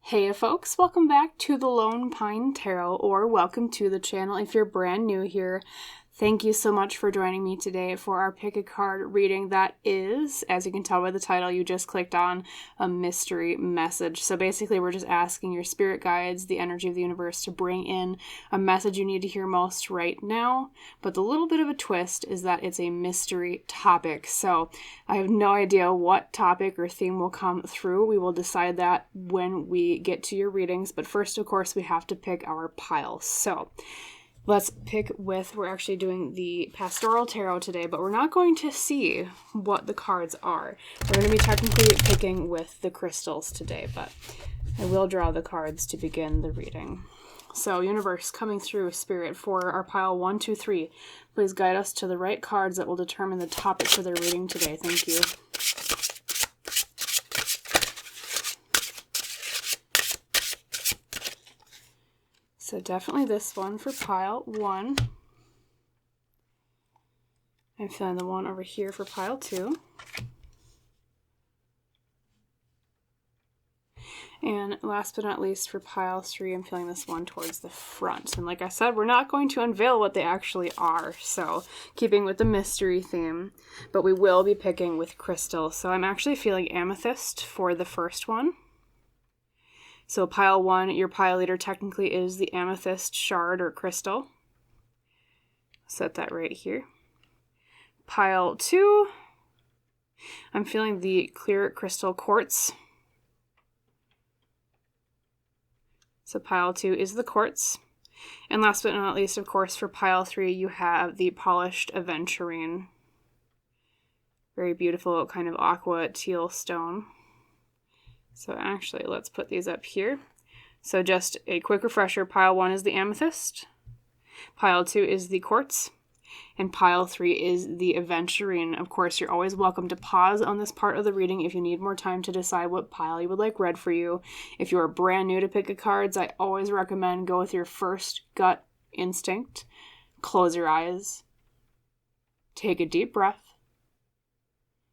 Hey folks, welcome back to the Lone Pine Tarot, or welcome to the channel if you're brand new here. Thank you so much for joining me today for our pick a card reading that is, as you can tell by the title you just clicked on, a mystery message. So basically we're just asking your spirit guides, the energy of the universe, to bring in a message you need to hear most right now. But the little bit of a twist is that it's a mystery topic. So I have no idea what topic or theme will come through. We will decide that when we get to your readings. But first, of course, we have to pick our piles. So let's pick we're actually doing the Pastoral Tarot today, but we're not going to see what the cards are. We're going to be technically picking with the crystals today, but I will draw the cards to begin the reading. So, universe, coming through, spirit, for our pile 1, 2, 3, please guide us to the right cards that will determine the topic for their reading today. Thank you. So definitely this one for pile 1. I'm feeling the one over here for pile 2. And last but not least for pile 3, I'm feeling this one towards the front. And like I said, we're not going to unveil what they actually are, so keeping with the mystery theme, but we will be picking with crystal. So I'm actually feeling Amethyst for the first one. So pile 1, your pile leader technically is the Amethyst shard or crystal. Set that right here. Pile 2, I'm feeling the clear crystal Quartz. So pile 2 is the Quartz. And last but not least, of course, for pile 3, you have the polished Aventurine. Very beautiful kind of aqua teal stone. So actually, let's put these up here. So just a quick refresher, pile 1 is the Amethyst, pile 2 is the Quartz, and pile 3 is the Aventurine. Of course, you're always welcome to pause on this part of the reading if you need more time to decide what pile you would like read for you. If you are brand new to pick a cards, I always recommend go with your first gut instinct. Close your eyes, take a deep breath,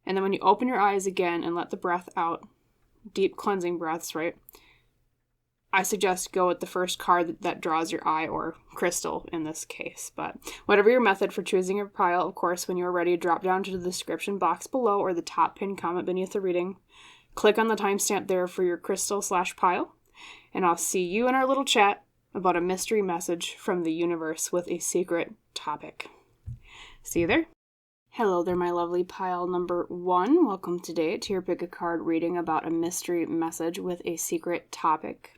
and then when you open your eyes again and let the breath out, deep cleansing breaths, right? I suggest go with the first card that draws your eye, or crystal in this case. But whatever your method for choosing your pile, of course, when you are ready, drop down to the description box below or the top pinned comment beneath the reading. Click on the timestamp there for your crystal/pile, and I'll see you in our little chat about a mystery message from the universe with a secret topic. See you there. Hello there, my lovely pile number 1. Welcome today to your pick a card reading about a mystery message with a secret topic.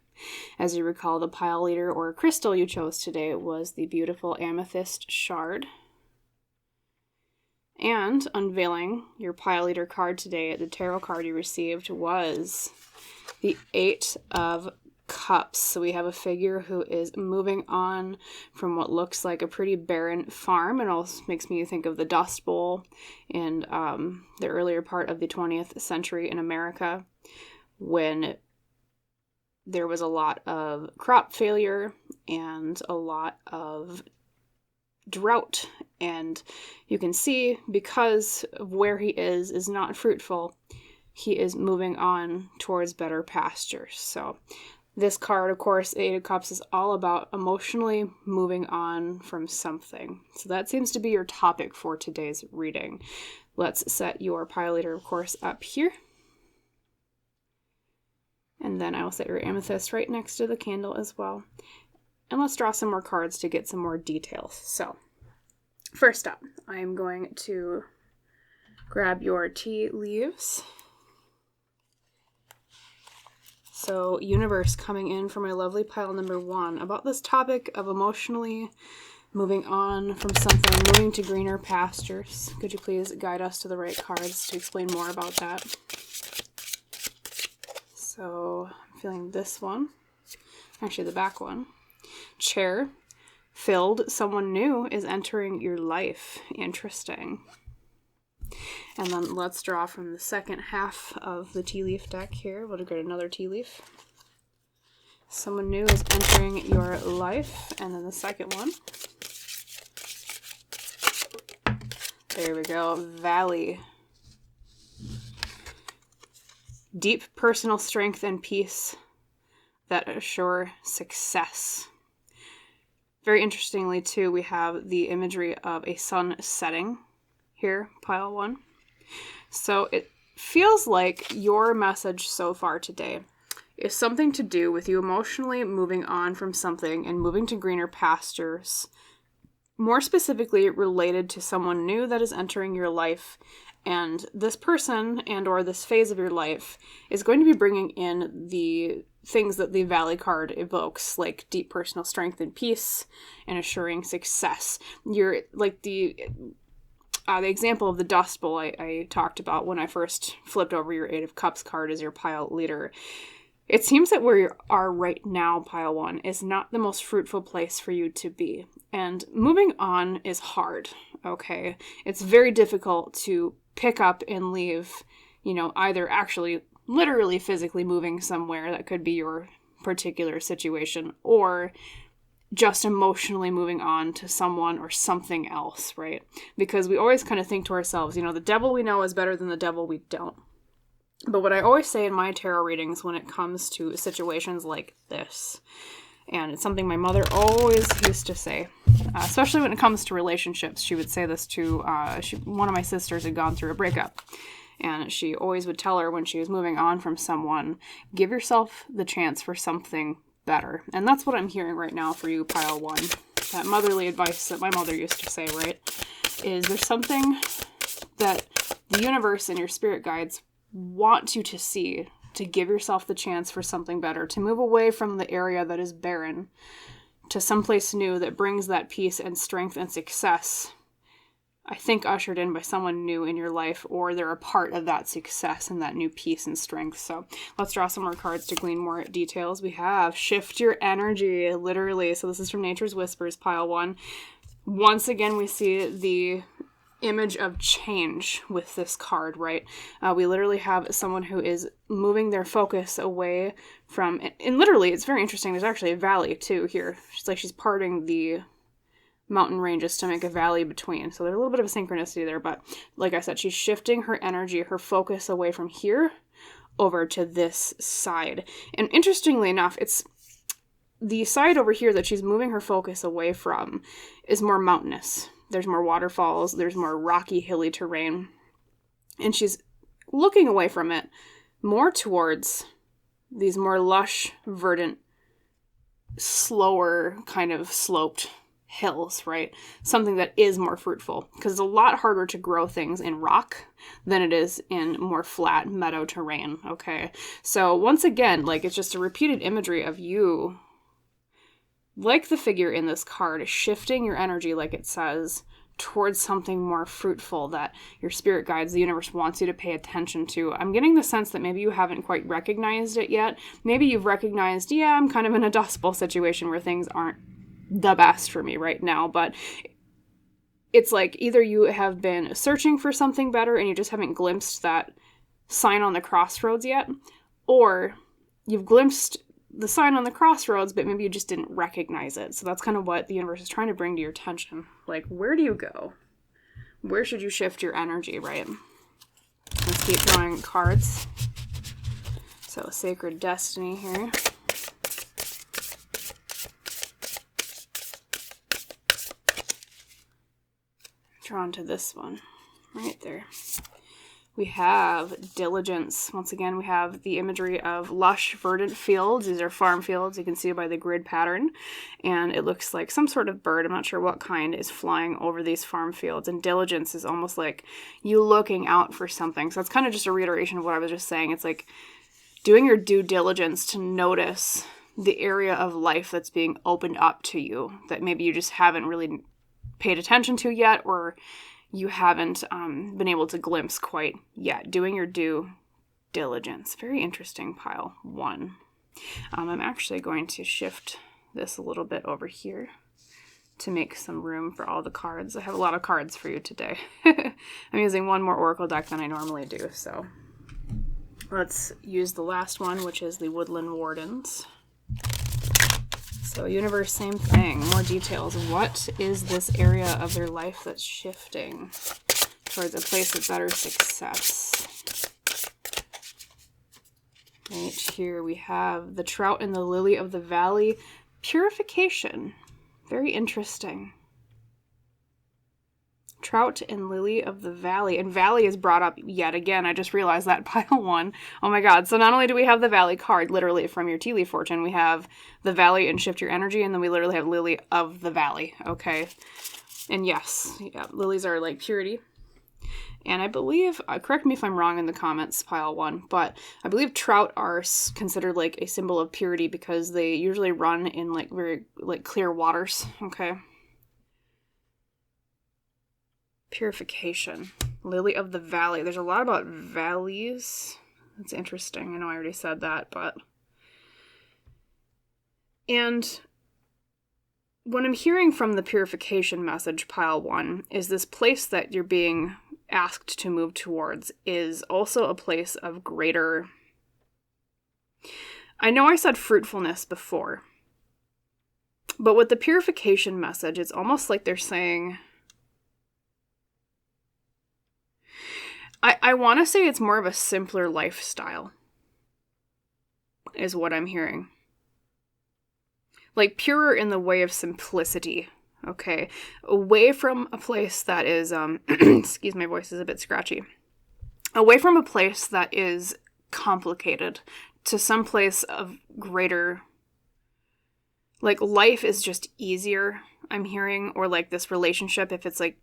As you recall, the pile leader or crystal you chose today was the beautiful Amethyst shard. And unveiling your pile leader card today, the tarot card you received was the 8 of Cups. So we have a figure who is moving on from what looks like a pretty barren farm. It also makes me think of the Dust Bowl in the earlier part of the 20th century in America, when there was a lot of crop failure and a lot of drought. And you can see, because of where he is not fruitful, he is moving on towards better pastures. So this card, of course, 8 of Cups, is all about emotionally moving on from something. So that seems to be your topic for today's reading. Let's set your pile leader, of course, up here. And then I will set your Amethyst right next to the candle as well. And let's draw some more cards to get some more details. So first up, I'm going to grab your tea leaves. So, universe, coming in for my lovely pile number 1 about this topic of emotionally moving on from something, moving to greener pastures. Could you please guide us to the right cards to explain more about that? So, I'm feeling this one, actually the back one. Chair, filled, someone new is entering your life. Interesting. And then let's draw from the second half of the tea leaf deck here. We'll get another tea leaf. Someone new is entering your life. And then the second one. There we go. Valley. Deep personal strength and peace that assure success. Very interestingly, too, we have the imagery of a sun setting here, pile 1. So it feels like your message so far today is something to do with you emotionally moving on from something and moving to greener pastures, more specifically related to someone new that is entering your life. And this person and or this phase of your life is going to be bringing in the things that the Valley card evokes, like deep personal strength and peace and assuring success. You're like the example of the Dust Bowl I talked about when I first flipped over your Eight of Cups card as your pile leader. It seems that where you are right now, pile 1, is not the most fruitful place for you to be. And moving on is hard, okay? It's very difficult to pick up and leave, either actually literally physically moving somewhere, that could be your particular situation, or just emotionally moving on to someone or something else, right? Because we always kind of think to ourselves, the devil we know is better than the devil we don't. But what I always say in my tarot readings when it comes to situations like this, and it's something my mother always used to say, especially when it comes to relationships, she would say this to, one of my sisters had gone through a breakup, and she always would tell her when she was moving on from someone, give yourself the chance for something better. And that's what I'm hearing right now for you, pile 1. That motherly advice that my mother used to say, right? Is there's something that the universe and your spirit guides want you to see, to give yourself the chance for something better, to move away from the area that is barren to someplace new that brings that peace and strength and success. I think ushered in by someone new in your life, or they're a part of that success and that new peace and strength. So let's draw some more cards to glean more details. We have shift your energy, literally. So this is from Nature's Whispers, pile 1. Once again, we see the image of change with this card, right? We literally have someone who is moving their focus away from, and literally, it's very interesting. There's actually a valley too here. She's parting the mountain ranges to make a valley between. So there's a little bit of a synchronicity there, but like I said, she's shifting her energy, her focus away from here over to this side. And interestingly enough, it's the side over here that she's moving her focus away from is more mountainous. There's more waterfalls, there's more rocky, hilly terrain. And she's looking away from it more towards these more lush, verdant, slower kind of sloped hills, right? Something that is more fruitful, because it's a lot harder to grow things in rock than it is in more flat meadow terrain, okay? So once again, it's just a repeated imagery of you, like the figure in this card, shifting your energy, like it says, towards something more fruitful that your spirit guides, the universe wants you to pay attention to. I'm getting the sense that maybe you haven't quite recognized it yet. Maybe you've recognized, I'm kind of in a Dust Bowl situation where things aren't the best for me right now, but it's like either you have been searching for something better and you just haven't glimpsed that sign on the crossroads yet, or you've glimpsed the sign on the crossroads, but maybe you just didn't recognize it. So that's kind of what the universe is trying to bring to your attention. Like, where do you go? Where should you shift your energy, right? Let's keep drawing cards. So, Sacred Destiny here. Drawn to this one right there. We have Diligence. Once again, we have the imagery of lush, verdant fields. These are farm fields. You can see by the grid pattern. And it looks like some sort of bird, I'm not sure what kind, is flying over these farm fields. And diligence is almost like you looking out for something. So that's kind of just a reiteration of what I was just saying. It's like doing your due diligence to notice the area of life that's being opened up to you that maybe you just haven't really paid attention to yet, or you haven't been able to glimpse quite yet. Doing your due diligence. Very interesting, pile 1. I'm actually going to shift this a little bit over here to make some room for all the cards. I have a lot of cards for you today. I'm using one more Oracle deck than I normally do, so let's use the last one, which is the Woodland Wardens. So universe, same thing. More details. What is this area of their life that's shifting towards a place of better success? Right here we have the trout and the lily of the valley. Purification. Very interesting. Trout and lily of the valley. And valley is brought up yet again. I just realized that pile 1. Oh my god. So not only do we have the valley card, literally from your tea leaf fortune, we have the valley and shift your energy, and then we literally have lily of the valley. Okay. And yes, yeah, lilies are like purity. And I believe, correct me if I'm wrong in the comments, pile 1, but I believe trout are considered like a symbol of purity because they usually run in like very like clear waters. Okay. Purification. Lily of the valley. There's a lot about valleys. That's interesting. I know I already said that, but... And what I'm hearing from the purification message, pile 1, is this place that you're being asked to move towards is also a place of greater... I know I said fruitfulness before, but with the purification message, it's almost like they're saying... I want to say it's more of a simpler lifestyle, is what I'm hearing. Like, purer in the way of simplicity, okay? Away from a place that is, excuse, my voice is a bit scratchy. Away from a place that is complicated to some place of greater, like, life is just easier, I'm hearing, or like this relationship, if it's like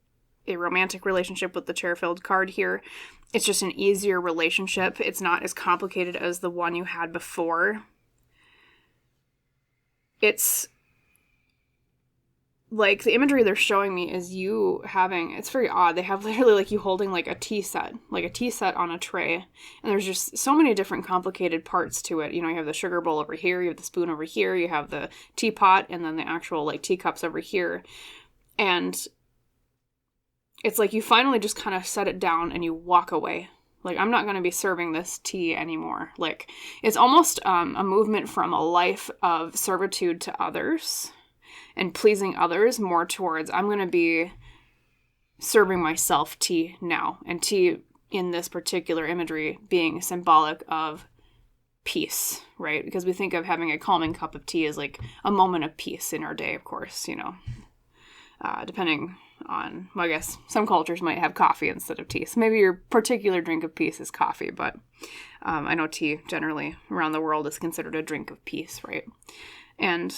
a romantic relationship with the chair-filled card here, it's just an easier relationship. It's not as complicated as the one you had before. It's like the imagery they're showing me is you having, it's very odd. They have literally like you holding like a tea set on a tray. And there's just so many different complicated parts to it. You know, you have the sugar bowl over here, you have the spoon over here, you have the teapot, and then the actual like teacups over here. And it's like you finally just kind of set it down and you walk away. Like, I'm not going to be serving this tea anymore. Like, it's almost a movement from a life of servitude to others and pleasing others more towards, I'm going to be serving myself tea now. And tea, in this particular imagery, being symbolic of peace, right? Because we think of having a calming cup of tea as like a moment of peace in our day, of course, you know. Depending on, well, I guess some cultures might have coffee instead of tea. So maybe your particular drink of peace is coffee, but I know tea generally around the world is considered a drink of peace, right? And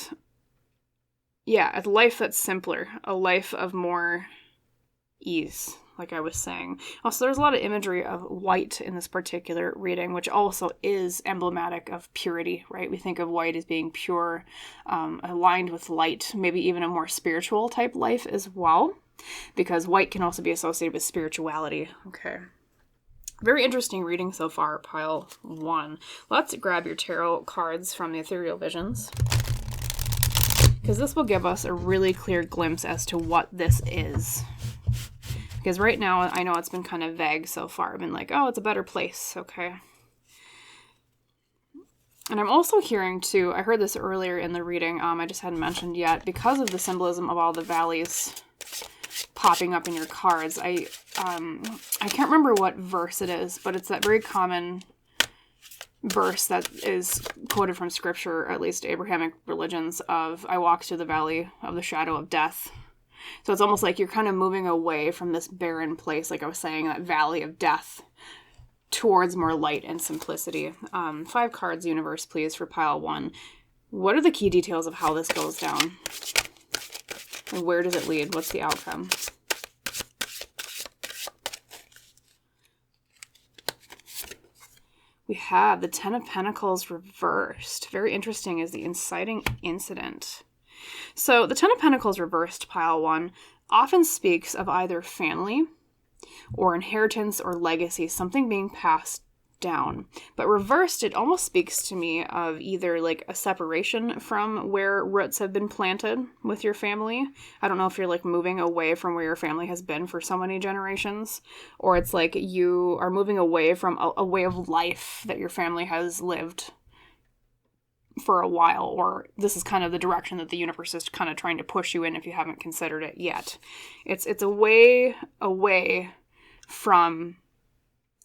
yeah, a life that's simpler, a life of more ease, like I was saying. Also, there's a lot of imagery of white in this particular reading, which also is emblematic of purity, right? We think of white as being pure, aligned with light, maybe even a more spiritual type life as well, because white can also be associated with spirituality. Okay. Very interesting reading so far, pile 1. Let's grab your tarot cards from the Ethereal Visions, because this will give us a really clear glimpse as to what this is. Because right now, I know it's been kind of vague so far. I've been like, oh, it's a better place, okay? And I'm also hearing, too, I heard this earlier in the reading, I just hadn't mentioned yet, because of the symbolism of all the valleys popping up in your cards. I can't remember what verse it is, but it's that very common verse that is quoted from Scripture, or at least Abrahamic religions, of, I walk through the valley of the shadow of death. So it's almost like you're kind of moving away from this barren place, like I was saying, that valley of death, towards more light and simplicity. 5 cards, universe, please, for pile 1. What are the key details of how this goes down? And where does it lead? What's the outcome? We have the 10 of Pentacles reversed. Very interesting is the inciting incident. So the 10 of Pentacles reversed, pile 1, often speaks of either family or inheritance or legacy, something being passed down. But reversed, it almost speaks to me of either like a separation from where roots have been planted with your family. I don't know if you're like moving away from where your family has been for so many generations, or it's like you are moving away from a way of life that your family has lived for a while, or this is kind of the direction that the universe is kind of trying to push you in if you haven't considered it yet. It's a way away from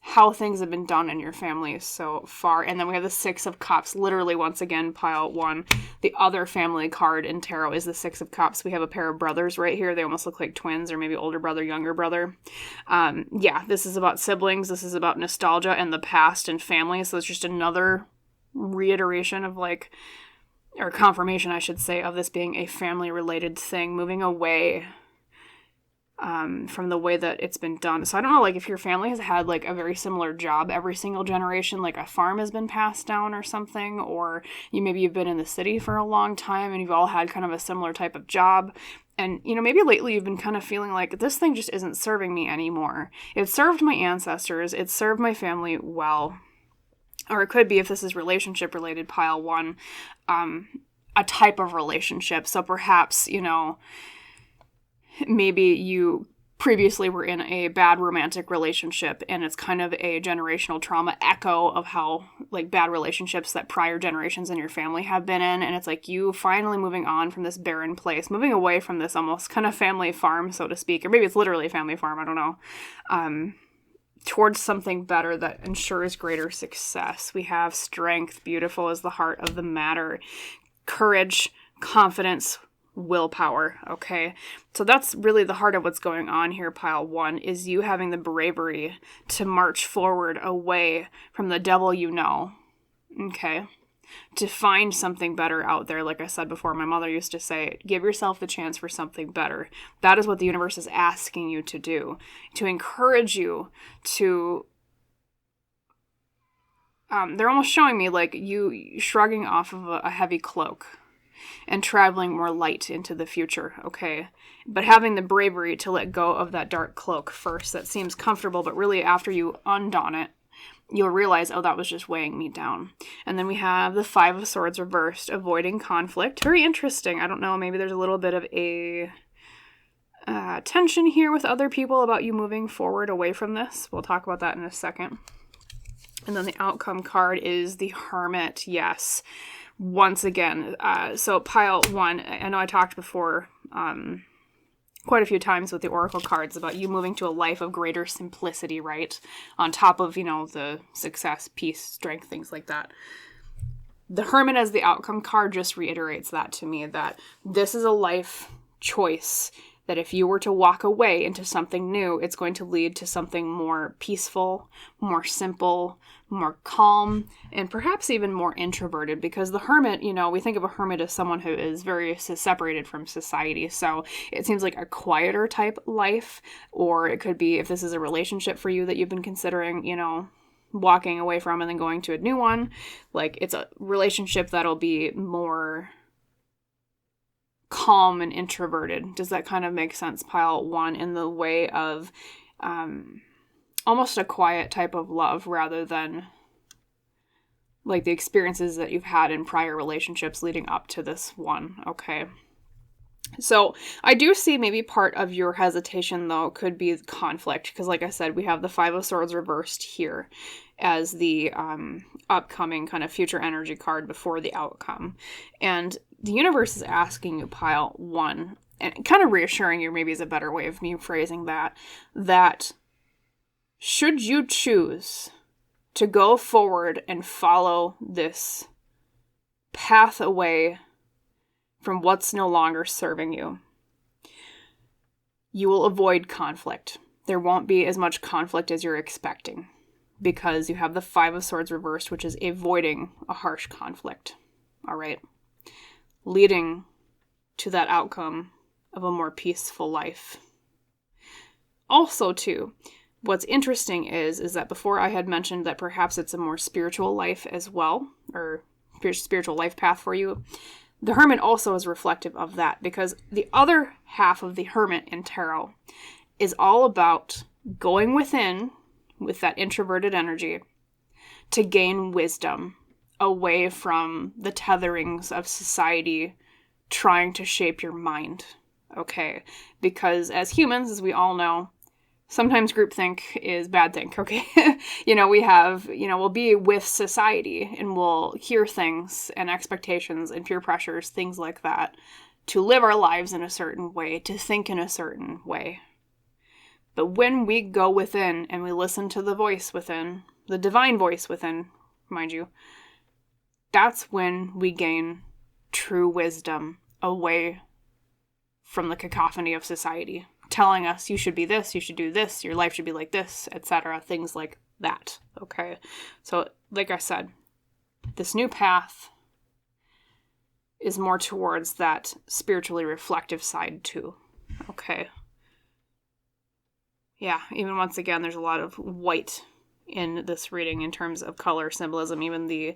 how things have been done in your family so far. And then we have the Six of Cups, literally once again, pile 1. The other family card in tarot is the Six of Cups. We have a pair of brothers right here. They almost look like twins, or maybe older brother, younger brother. Yeah, this is about siblings. This is about nostalgia and the past and family. So it's just another reiteration of like, or confirmation, I should say, of this being a family related thing, moving away from the way that it's been done. So I don't know, like if your family has had like a very similar job every single generation, like a farm has been passed down or something, or you've been in the city for a long time and you've all had kind of a similar type of job. And, maybe lately you've been kind of feeling like this thing just isn't serving me anymore. It served my ancestors. It served my family well. Or it could be, if this is relationship related, pile 1, a type of relationship. So perhaps, maybe you previously were in a bad romantic relationship and it's kind of a generational trauma echo of how like bad relationships that prior generations in your family have been in. And it's like you finally moving on from this barren place, moving away from this almost kind of family farm, so to speak, or maybe it's literally a family farm, I don't know, towards something better that ensures greater success. We have strength, beautiful is the heart of the matter, courage, confidence, willpower. Okay, so that's really the heart of what's going on here. Pile 1 is you having the bravery to march forward away from the devil, okay, to find something better out there. Like I said before, my mother used to say, give yourself the chance for something better. That is what the universe is asking you to do, to encourage you to they're almost showing me like you shrugging off of a heavy cloak and traveling more light into the future, okay? But having the bravery to let go of that dark cloak first that seems comfortable, but really after you undon it, you'll realize, oh, that was just weighing me down. And then we have the Five of Swords reversed, avoiding conflict. Very interesting. I don't know, maybe there's a little bit of a tension here with other people about you moving forward away from this. We'll talk about that in a second. And then the outcome card is the Hermit, yes. Once again, so pile 1, I know I talked before quite a few times with the oracle cards about you moving to a life of greater simplicity, right? On top of, the success, peace, strength, things like that. The Hermit as the outcome card just reiterates that to me, that this is a life choice that if you were to walk away into something new, it's going to lead to something more peaceful, more simple, more calm, and perhaps even more introverted, because the hermit, we think of a hermit as someone who is very separated from society. So it seems like a quieter type life, or it could be, if this is a relationship for you that you've been considering, walking away from and then going to a new one, like it's a relationship that'll be more calm and introverted. Does that kind of make sense, pile 1, in the way of almost a quiet type of love rather than like the experiences that you've had in prior relationships leading up to this one, okay? So I do see maybe part of your hesitation, though, could be conflict, because like I said, we have the Five of Swords reversed here as the upcoming kind of future energy card before the outcome. And the universe is asking you, pile 1, and kind of reassuring you, maybe is a better way of me phrasing that should you choose to go forward and follow this path away from what's no longer serving you, you will avoid conflict. There won't be as much conflict as you're expecting, because you have the Five of Swords reversed, which is avoiding a harsh conflict, all right? Leading to that outcome of a more peaceful life. Also, too, what's interesting is that before I had mentioned that perhaps it's a more spiritual life as well, or spiritual life path for you. The Hermit also is reflective of that, because the other half of the Hermit in tarot is all about going within with that introverted energy to gain wisdom away from the tetherings of society trying to shape your mind, okay? Because as humans, as we all know, sometimes groupthink is bad think, okay? We'll be with society and we'll hear things and expectations and peer pressures, things like that, to live our lives in a certain way, to think in a certain way. But when we go within and we listen to the voice within, the divine voice within, mind you, that's when we gain true wisdom away from the cacophony of society, telling us you should be this, you should do this, your life should be like this, etc. Things like that, okay? So, like I said, this new path is more towards that spiritually reflective side too, okay? Yeah, even once again, there's a lot of white in this reading in terms of color symbolism. Even the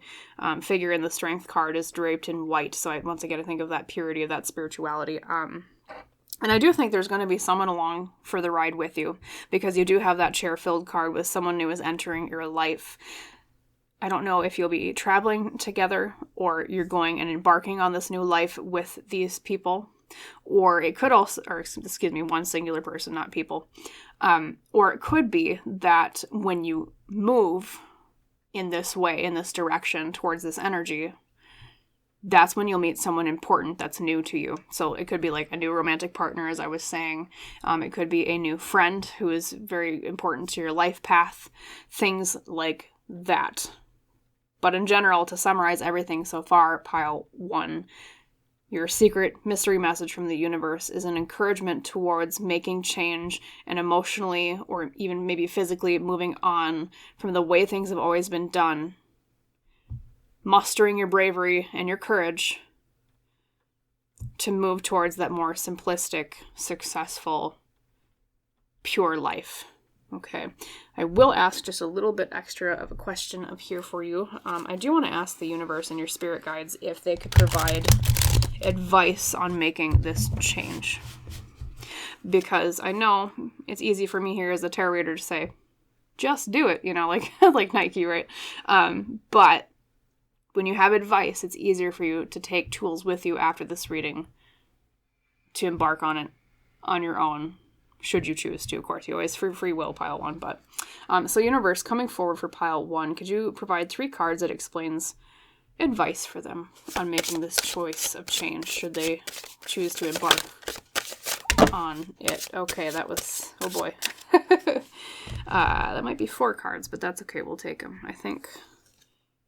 figure in the Strength card is draped in white. So once again, I think of that purity, of that spirituality. And I do think there's going to be someone along for the ride with you, because you do have that chair-filled card with someone new is entering your life. I don't know if you'll be traveling together or you're going and embarking on this new life with these people. Or it could also, or excuse me, one singular person, not people. Or it could be that when you move in this way, in this direction, towards this energy, that's when you'll meet someone important that's new to you. So it could be like a new romantic partner, as I was saying. It could be a new friend who is very important to your life path. Things like that. But in general, to summarize everything so far, pile 1, your secret mystery message from the universe is an encouragement towards making change and emotionally or even maybe physically moving on from the way things have always been done. Mustering your bravery and your courage to move towards that more simplistic, successful, pure life. Okay, I will ask just a little bit extra of a question up here for you. I do want to ask the universe and your spirit guides if they could provide advice on making this change. Because I know it's easy for me here as a tarot reader to say, just do it, like Nike, right? But when you have advice, it's easier for you to take tools with you after this reading to embark on it on your own, should you choose to, of course. You always free will, pile 1. But so universe, coming forward for pile 1, could you provide 3 cards that explains advice for them on making this choice of change, should they choose to embark on it? Okay, that was, oh boy. That might be 4 cards, but that's okay, we'll take them, I think.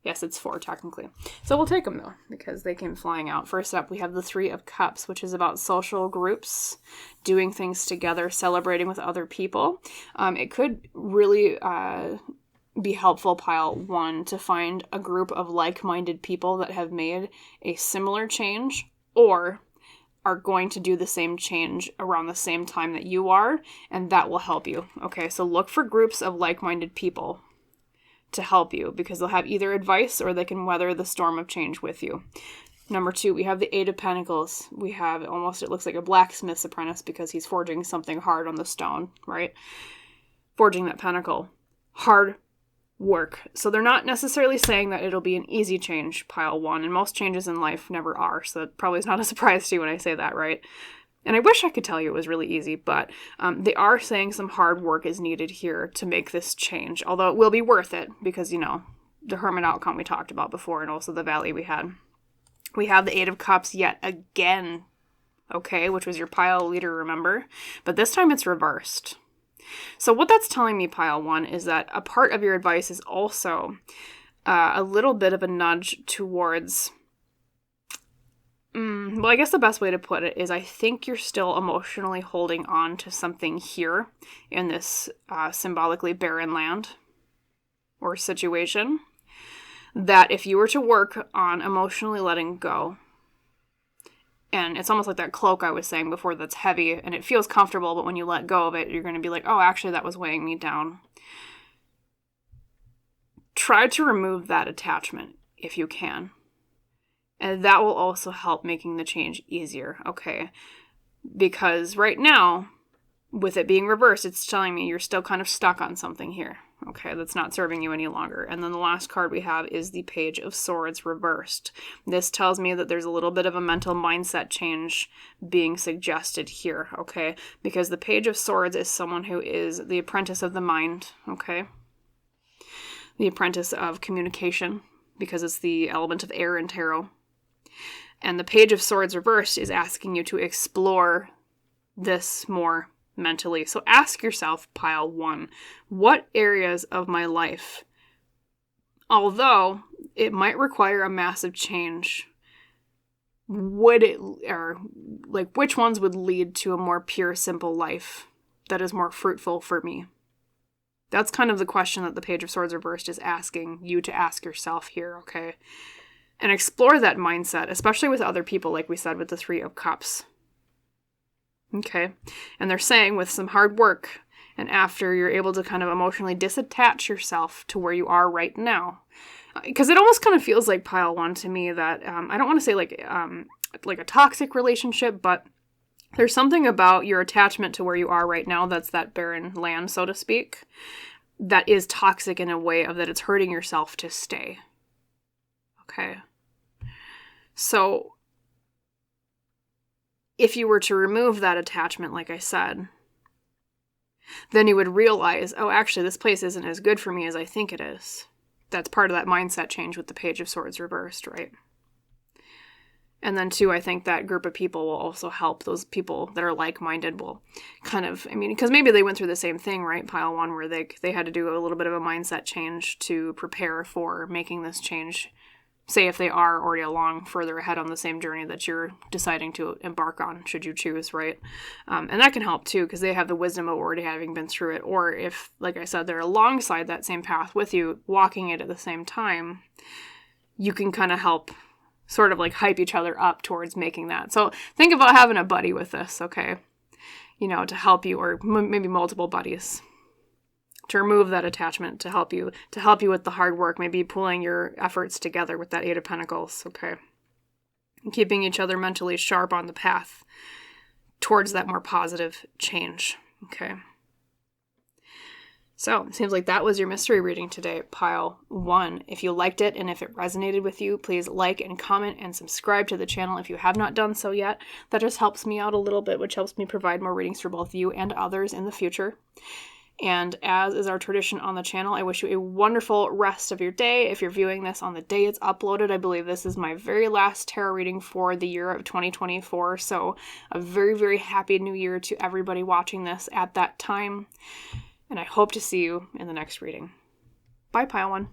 Yes, it's 4 technically. So we'll take them though, because they came flying out. First up, we have the 3 of Cups, which is about social groups, doing things together, celebrating with other people. It could really be helpful, pile 1, to find a group of like-minded people that have made a similar change or are going to do the same change around the same time that you are, and that will help you. Okay, so look for groups of like-minded people to help you, because they'll have either advice or they can weather the storm of change with you. Number 2, we have the 8 of Pentacles. We have almost, it looks like a blacksmith's apprentice because he's forging something hard on the stone, right? Forging that pentacle. Hard work. So they're not necessarily saying that it'll be an easy change, pile 1, and most changes in life never are, so that probably is not a surprise to you when I say that, right? And I wish I could tell you it was really easy, but they are saying some hard work is needed here to make this change, although it will be worth it because, the Hermit outcome we talked about before, and also the Valley we had. We have the 8 of Cups yet again, okay, which was your pile leader, remember? But this time it's reversed. So what that's telling me, pile 1, is that a part of your advice is also a little bit of a nudge towards, well, I guess the best way to put it is I think you're still emotionally holding on to something here in this symbolically barren land or situation that if you were to work on emotionally letting go, and it's almost like that cloak I was saying before that's heavy and it feels comfortable, but when you let go of it, you're going to be like, oh, actually, that was weighing me down. Try to remove that attachment if you can. And that will also help making the change easier, okay? Because right now, with it being reversed, it's telling me you're still kind of stuck on something here, okay, that's not serving you any longer. And then the last card we have is the Page of Swords reversed. This tells me that there's a little bit of a mental mindset change being suggested here, okay? Because the Page of Swords is someone who is the apprentice of the mind, okay? The apprentice of communication, because it's the element of air in tarot. And the Page of Swords reversed is asking you to explore this more mentally. So ask yourself, pile 1, what areas of my life, although it might require a massive change, which ones would lead to a more pure, simple life that is more fruitful for me? That's kind of the question that the Page of Swords reversed is asking you to ask yourself here, okay? And explore that mindset, especially with other people, like we said with the 3 of Cups. Okay? And they're saying with some hard work, and after you're able to kind of emotionally disattach yourself to where you are right now, because it almost kind of feels like pile 1 to me that, I don't want to say like a toxic relationship, but there's something about your attachment to where you are right now that's that barren land, so to speak, that is toxic in a way of that it's hurting yourself to stay. Okay? So, if you were to remove that attachment, like I said, then you would realize, oh, actually, this place isn't as good for me as I think it is. That's part of that mindset change with the Page of Swords reversed, right? And then, too, I think that group of people will also help. Those people that are like-minded will kind of, because maybe they went through the same thing, right? Pile 1, where they had to do a little bit of a mindset change to prepare for making this change. Say if they are already further ahead on the same journey that you're deciding to embark on, should you choose, right? And that can help, too, because they have the wisdom of already having been through it. Or if, like I said, they're alongside that same path with you, walking it at the same time, you can kind of help sort of like hype each other up towards making that. So think about having a buddy with this, okay? To help you, or maybe multiple buddies to remove that attachment, to help you with the hard work, maybe pulling your efforts together with that 8 of Pentacles, okay? And keeping each other mentally sharp on the path towards that more positive change, okay? So, it seems like that was your mystery reading today, pile 1. If you liked it and if it resonated with you, please like and comment and subscribe to the channel if you have not done so yet. That just helps me out a little bit, which helps me provide more readings for both you and others in the future. And as is our tradition on the channel, I wish you a wonderful rest of your day. If you're viewing this on the day it's uploaded, I believe this is my very last tarot reading for the year of 2024. So a very, very happy new year to everybody watching this at that time. And I hope to see you in the next reading. Bye, pile 1.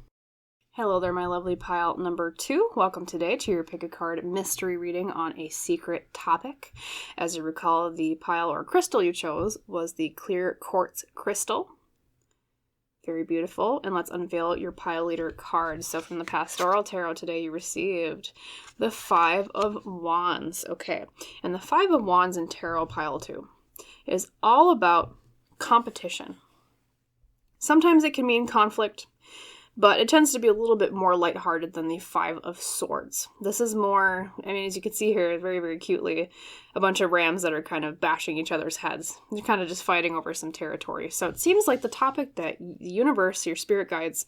Hello there, my lovely pile number 2. Welcome today to your pick a card mystery reading on a secret topic. As you recall, the pile or crystal you chose was the clear quartz crystal. Very beautiful. And let's unveil your pile leader card. So from the Pastoral Tarot today, you received the 5 of Wands. Okay. And the 5 of Wands in Tarot pile 2 is all about competition. Sometimes it can mean conflict, but it tends to be a little bit more lighthearted than the 5 of Swords. This is more, as you can see here, very, very cutely, a bunch of rams that are kind of bashing each other's heads. They're kind of just fighting over some territory. So it seems like the topic that the universe, your spirit guides,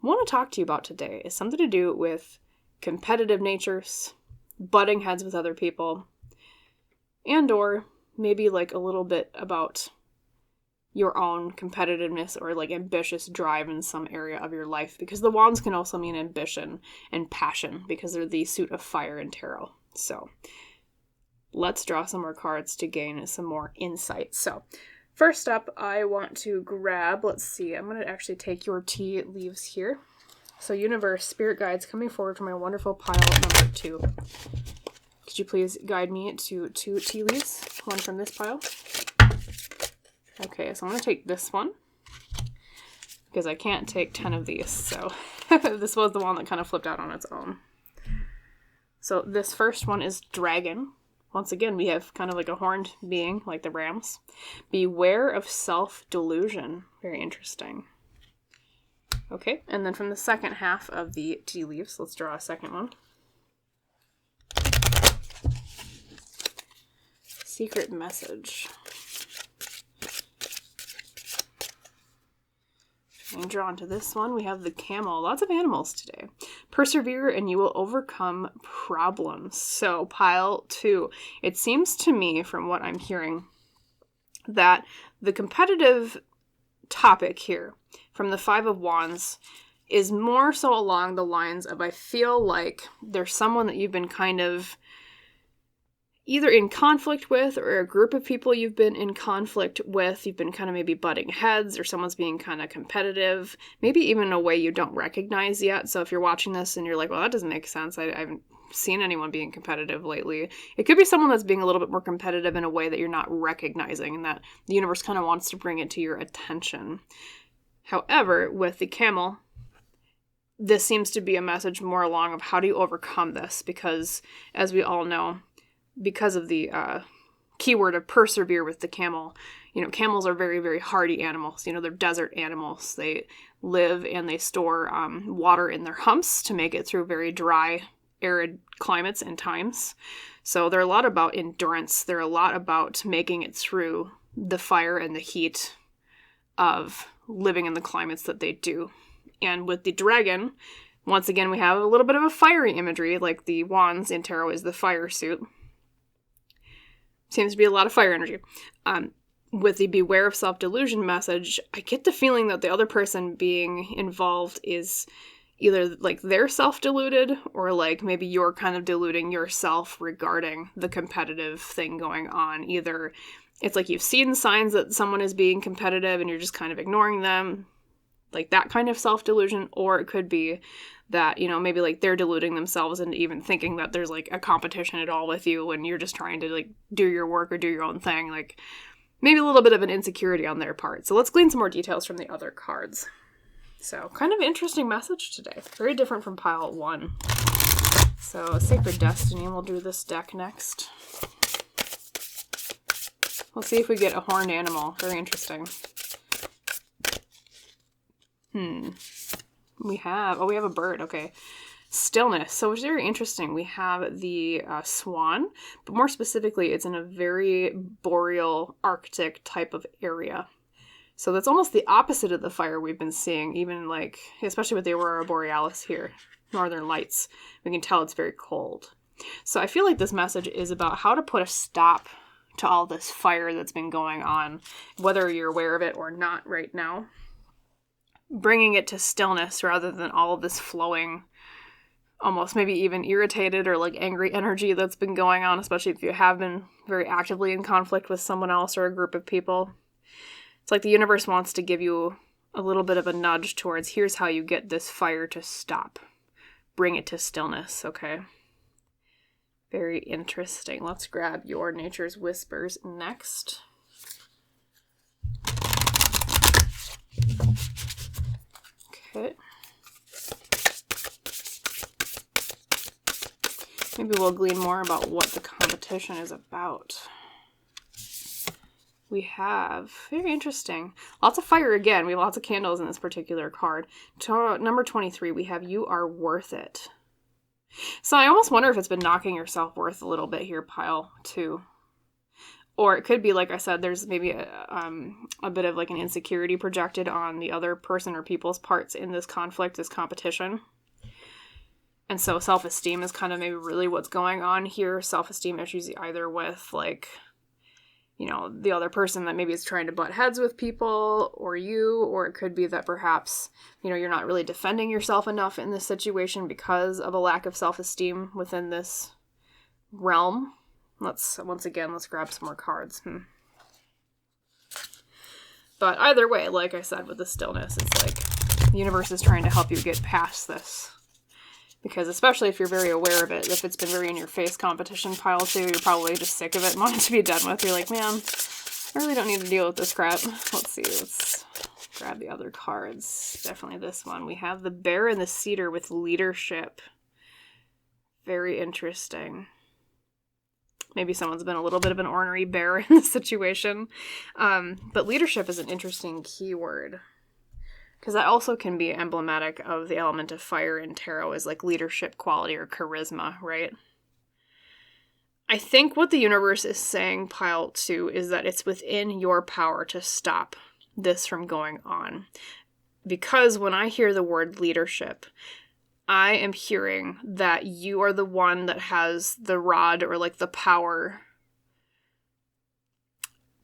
want to talk to you about today is something to do with competitive natures, butting heads with other people, and or maybe like a little bit about your own competitiveness or like ambitious drive in some area of your life, because the wands can also mean ambition and passion because they're the suit of fire in tarot. So let's draw some more cards to gain some more insight. So first up, I want to grab, let's see, I'm going to actually take your tea leaves here. So universe, spirit guides coming forward from my wonderful pile number 2. Could you please guide me to 2 tea leaves, one from this pile? Okay, so I'm going to take this one because I can't take 10 of these. So this was the one that kind of flipped out on its own. So this first one is Dragon. Once again, we have kind of like a horned being, like the rams. Beware of self-delusion. Very interesting. Okay, and then from the second half of the tea leaves, let's draw a second one. Secret message. I'm drawn to this one. We have the camel. Lots of animals today. Persevere and you will overcome problems. So pile 2. It seems to me from what I'm hearing that the competitive topic here from the 5 of Wands is more so along the lines of I feel like there's someone that you've been kind of either in conflict with, or a group of people you've been in conflict with. You've been kind of maybe butting heads, or someone's being kind of competitive, maybe even in a way you don't recognize yet. So if you're watching this and you're like, well, that doesn't make sense, I haven't seen anyone being competitive lately. It could be someone that's being a little bit more competitive in a way that you're not recognizing, and that the universe kind of wants to bring it to your attention. However, with the camel, this seems to be a message more along of how do you overcome this, because as we all know, because of the keyword of persevere with the camel, camels are very, very hardy animals. They're desert animals. They live and they store water in their humps to make it through very dry, arid climates and times. So they're a lot about endurance. They're a lot about making it through the fire and the heat of living in the climates that they do. And with the dragon, once again, we have a little bit of a fiery imagery, like the wands in tarot is the fire suit. Seems to be a lot of fire energy. With the beware of self-delusion message, I get the feeling that the other person being involved is either like they're self-deluded, or like maybe you're kind of deluding yourself regarding the competitive thing going on. Either it's like you've seen signs that someone is being competitive and you're just kind of ignoring them, like that kind of self-delusion, or it could be that, maybe like they're deluding themselves into even thinking that there's like a competition at all with you when you're just trying to like do your work or do your own thing. Like maybe a little bit of an insecurity on their part. So let's glean some more details from the other cards. So kind of interesting message today. Very different from pile 1. So Sacred Destiny, we'll do this deck next. We'll see if we get a horned animal. Very interesting. We have a bird. Okay. Stillness. So it's very interesting. We have the swan, but more specifically, it's in a very boreal, Arctic type of area. So that's almost the opposite of the fire we've been seeing, even like, especially with the Aurora Borealis here, Northern Lights. We can tell it's very cold. So I feel like this message is about how to put a stop to all this fire that's been going on, whether you're aware of it or not right now. Bringing it to stillness rather than all of this flowing, almost maybe even irritated or like angry energy that's been going on, especially if you have been very actively in conflict with someone else or a group of people. It's like the universe wants to give you a little bit of a nudge towards here's how you get this fire to stop. Bring it to stillness, okay? Very interesting. Let's grab your Nature's Whispers next. Okay. Maybe we'll glean more about what the competition is about. We have, very interesting, lots of fire again. We have lots of candles in this particular card. Number 23, we have You Are Worth It. So I almost wonder if it's been knocking your self-worth a little bit here, pile 2. Or it could be, like I said, there's maybe a bit of like an insecurity projected on the other person or people's parts in this conflict, this competition. And so self-esteem is kind of maybe really what's going on here. Self-esteem issues either with like, the other person that maybe is trying to butt heads with people or you, or it could be that perhaps, you're not really defending yourself enough in this situation because of a lack of self-esteem within this realm. Let's grab some more cards. But either way, like I said, with the stillness, it's like the universe is trying to help you get past this. Because especially if you're very aware of it, if it's been very in your face competition, pile 2, you're probably just sick of it and want it to be done with. You're like, man, I really don't need to deal with this crap. Let's see, let's grab the other cards. Definitely this one. We have the Bear and the Cedar with leadership. Very interesting. Maybe someone's been a little bit of an ornery bear in this situation. But leadership is an interesting keyword. Because that also can be emblematic of the element of fire in tarot as like leadership quality or charisma, right? I think what the universe is saying, pile 2, is that it's within your power to stop this from going on. Because when I hear the word leadership, I am hearing that you are the one that has the rod or like the power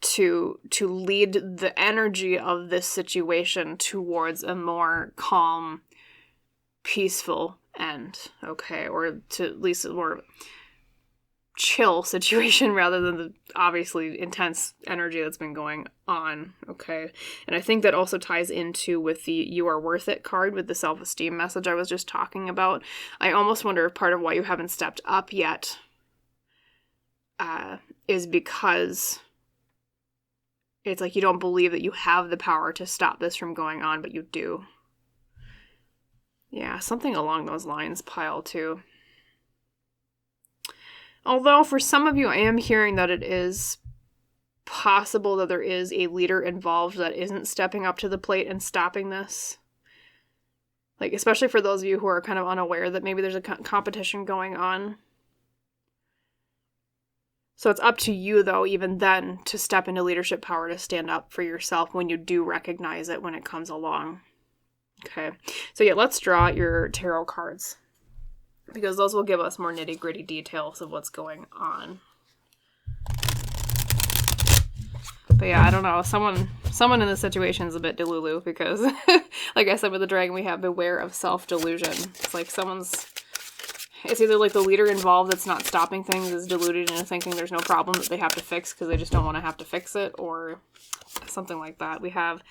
to lead the energy of this situation towards a more calm, peaceful end, okay? Or to at least more chill situation rather than the obviously intense energy that's been going on, okay? And I think that also ties into with the You Are Worth It card with the self-esteem message I was just talking about. I almost wonder if part of why you haven't stepped up yet is because it's like you don't believe that you have the power to stop this from going on, but you do. Yeah, something along those lines, pile 2. Although for some of you, I am hearing that it is possible that there is a leader involved that isn't stepping up to the plate and stopping this. Like, especially for those of you who are kind of unaware that maybe there's a competition going on. So it's up to you, though, even then, to step into leadership power to stand up for yourself when you do recognize it when it comes along. Okay, so yeah, let's draw your tarot cards, because those will give us more nitty-gritty details of what's going on. But yeah, I don't know, someone in this situation is a bit delulu, because, like I said with the dragon, we have beware of self-delusion. It's like it's either like the leader involved that's not stopping things is deluded into thinking there's no problem that they have to fix because they just don't want to have to fix it, or something like that. We have,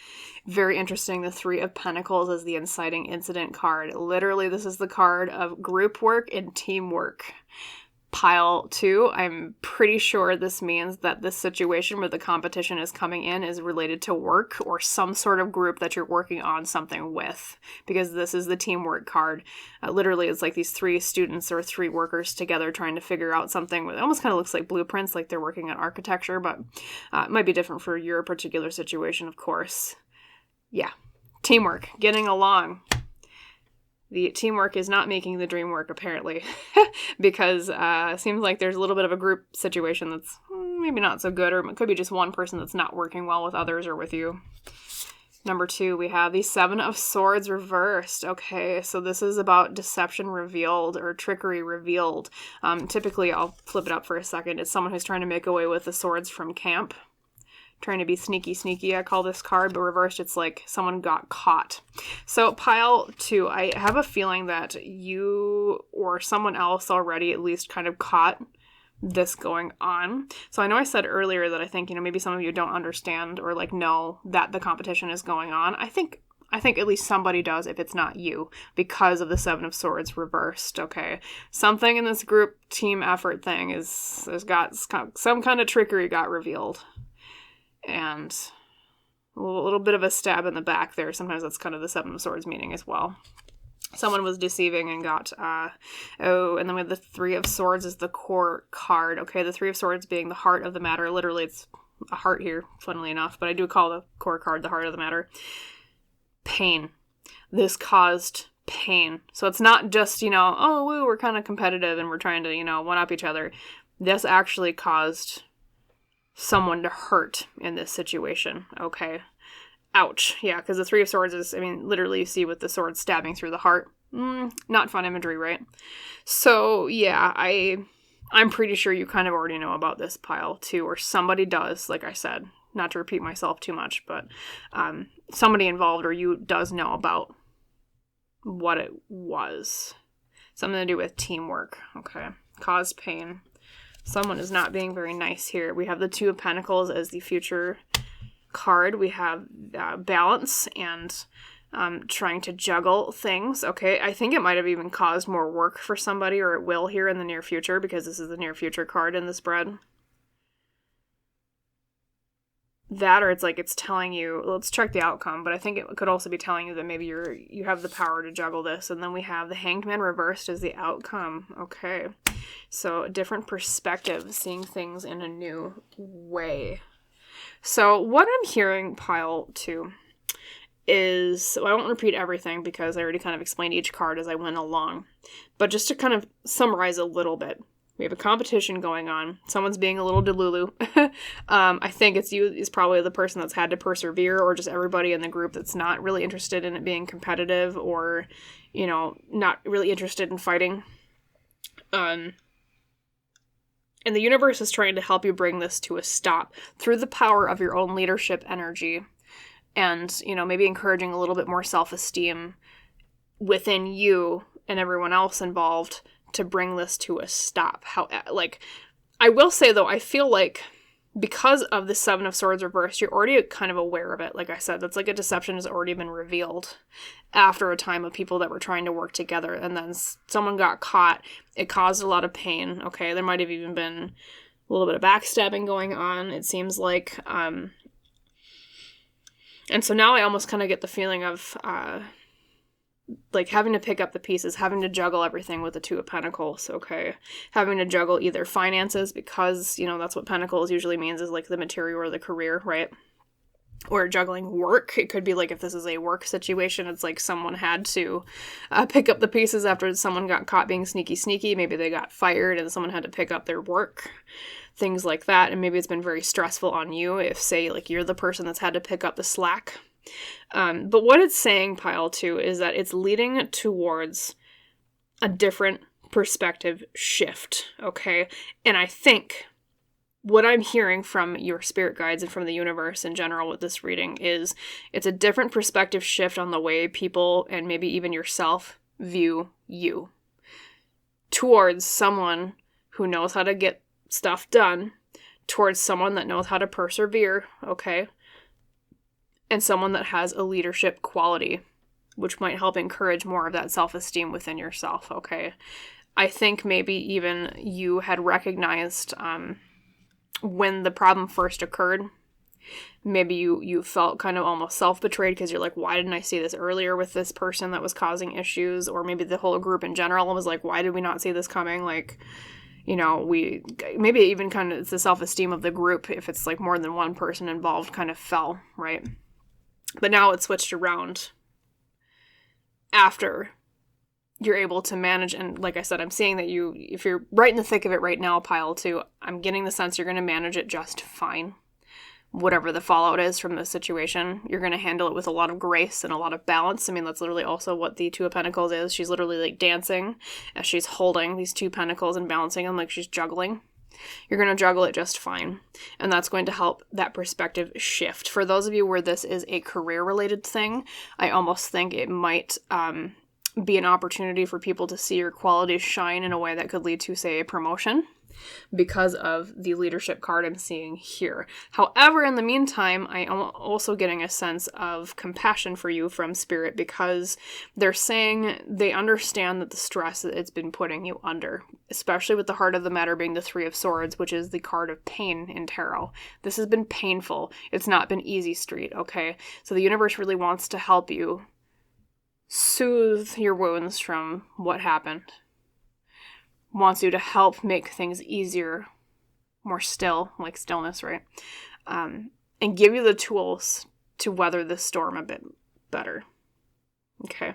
very interesting, the 3 of Pentacles as the inciting incident card. Literally, this is the card of group work and teamwork. Pile 2, I'm pretty sure this means that this situation where the competition is coming in is related to work or some sort of group that you're working on something with, because this is the teamwork card. Literally, it's like these 3 students or 3 workers together trying to figure out something. It almost kind of looks like blueprints, like they're working on architecture, but it might be different for your particular situation, of course. Yeah, teamwork, getting along. The teamwork is not making the dream work, apparently, because it seems like there's a little bit of a group situation that's maybe not so good, or it could be just one person that's not working well with others or with you. Number 2, we have the 7 of Swords reversed. Okay, so this is about deception revealed or trickery revealed. Typically, I'll flip it up for a second. It's someone who's trying to make away with the swords from camp. Trying to be sneaky, I call this card, but reversed, it's like someone got caught. So pile 2, I have a feeling that you or someone else already at least kind of caught this going on. So I know I said earlier that I think, maybe some of you don't understand or like know that the competition is going on. I think at least somebody does if it's not you, because of the 7 of Swords reversed, okay? Something in this group team effort thing has got some kind of trickery got revealed. And a little bit of a stab in the back there. Sometimes that's kind of the 7 of Swords meaning as well. Someone was deceiving and got, and then we have the 3 of Swords as the core card. Okay, the 3 of Swords being the heart of the matter. Literally, it's a heart here, funnily enough. But I do call the core card the heart of the matter. Pain. This caused pain. So it's not just, we're kind of competitive and we're trying to, one-up each other. This actually caused someone to hurt in this situation, okay? Ouch. Yeah, because the 3 of Swords is, literally you see with the sword stabbing through the heart. Not fun imagery, right? So, yeah, I'm pretty sure you kind of already know about this pile, too, or somebody does, like I said. Not to repeat myself too much, but somebody involved or you does know about what it was. Something to do with teamwork, okay? Caused pain. Someone is not being very nice here. We have the 2 of Pentacles as the future card. We have balance and trying to juggle things. Okay, I think it might have even caused more work for somebody, or it will here in the near future, because this is the near future card in the spread. That, or it's telling you, let's check the outcome, but I think it could also be telling you that maybe you have the power to juggle this. And then we have the Hanged Man reversed as the outcome. Okay, so a different perspective, seeing things in a new way. So what I'm hearing, pile 2, is, I won't repeat everything because I already kind of explained each card as I went along, but just to kind of summarize a little bit. We have a competition going on. Someone's being a little delulu. I think it's you is probably the person that's had to persevere, or just everybody in the group that's not really interested in it being competitive, or, not really interested in fighting. And the universe is trying to help you bring this to a stop through the power of your own leadership energy, and, maybe encouraging a little bit more self-esteem within you and everyone else involved to bring this to a stop. I will say, though, I feel like because of the Seven of Swords reversed, you're already kind of aware of it. Like I said, that's like a deception has already been revealed after a time of people that were trying to work together, and then someone got caught. It caused a lot of pain, okay? There might have even been a little bit of backstabbing going on, it seems like. And so now I almost kind of get the feeling of like having to pick up the pieces, having to juggle everything with the Two of Pentacles, okay? Having to juggle either finances, because, you know, that's what Pentacles usually means, is like the material or the career, right? Or juggling work. It could be like if this is a work situation, it's like someone had to pick up the pieces after someone got caught being sneaky. Maybe they got fired and someone had to pick up their work. Things like that. And maybe it's been very stressful on you if, say, like you're the person that's had to pick up the slack. But what it's saying, Pile 2, is that it's leading towards a different perspective shift, okay? And I think what I'm hearing from your spirit guides and from the universe in general with this reading is it's a different perspective shift on the way people, and maybe even yourself, view you, towards someone who knows how to get stuff done, towards someone that knows how to persevere, okay? And someone that has a leadership quality, which might help encourage more of that self-esteem within yourself, okay? I think maybe even you had recognized when the problem first occurred, maybe you felt kind of almost self-betrayed because you're like, why didn't I see this earlier with this person that was causing issues? Or maybe the whole group in general was like, why did we not see this coming? Like, you know, maybe even kind of it's the self-esteem of the group, if it's like more than one person involved, kind of fell, right? But now it's switched around after you're able to manage. And like I said, I'm seeing that if you're right in the thick of it right now, Pile 2, I'm getting the sense you're going to manage it just fine. Whatever the fallout is from the situation, you're going to handle it with a lot of grace and a lot of balance. I mean, that's literally also what the Two of Pentacles is. She's literally like dancing as she's holding these two pentacles and balancing them like she's juggling. You're going to juggle it just fine. And that's going to help that perspective shift. For those of you where this is a career-related thing, I almost think it might be an opportunity for people to see your qualities shine in a way that could lead to, say, a promotion, because of the leadership card I'm seeing here. However, in the meantime, I am also getting a sense of compassion for you from Spirit, because they're saying they understand that the stress that it's been putting you under, especially with the heart of the matter being the Three of Swords, which is the card of pain in tarot. This has been painful. It's not been easy street, okay? So the universe really wants to help you soothe your wounds from what happened. Wants you to help make things easier, more still, like stillness, right? And give you the tools to weather this storm a bit better. Okay,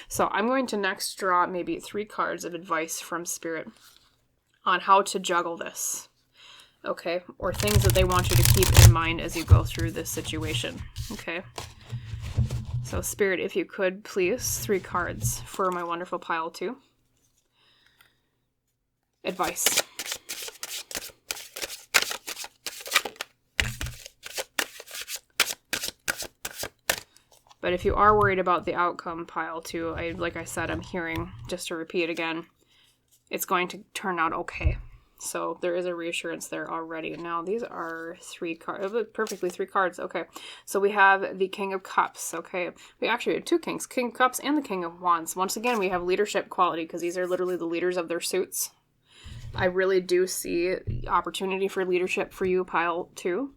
so I'm going to next draw maybe 3 cards of advice from Spirit on how to juggle this, okay? Or things that they want you to keep in mind as you go through this situation, okay? So Spirit, if you could, please, 3 cards for my wonderful Pile 2. Advice. But if you are worried about the outcome, Pile 2, like I said, I'm hearing, just to repeat again, it's going to turn out okay. So there is a reassurance there already. Now, these are 3 cards, perfectly 3 cards, okay. So we have the King of Cups, okay. We actually have 2 kings, King of Cups and the King of Wands. Once again, we have leadership quality, because these are literally the leaders of their suits. I really do see opportunity for leadership for you, Pile 2.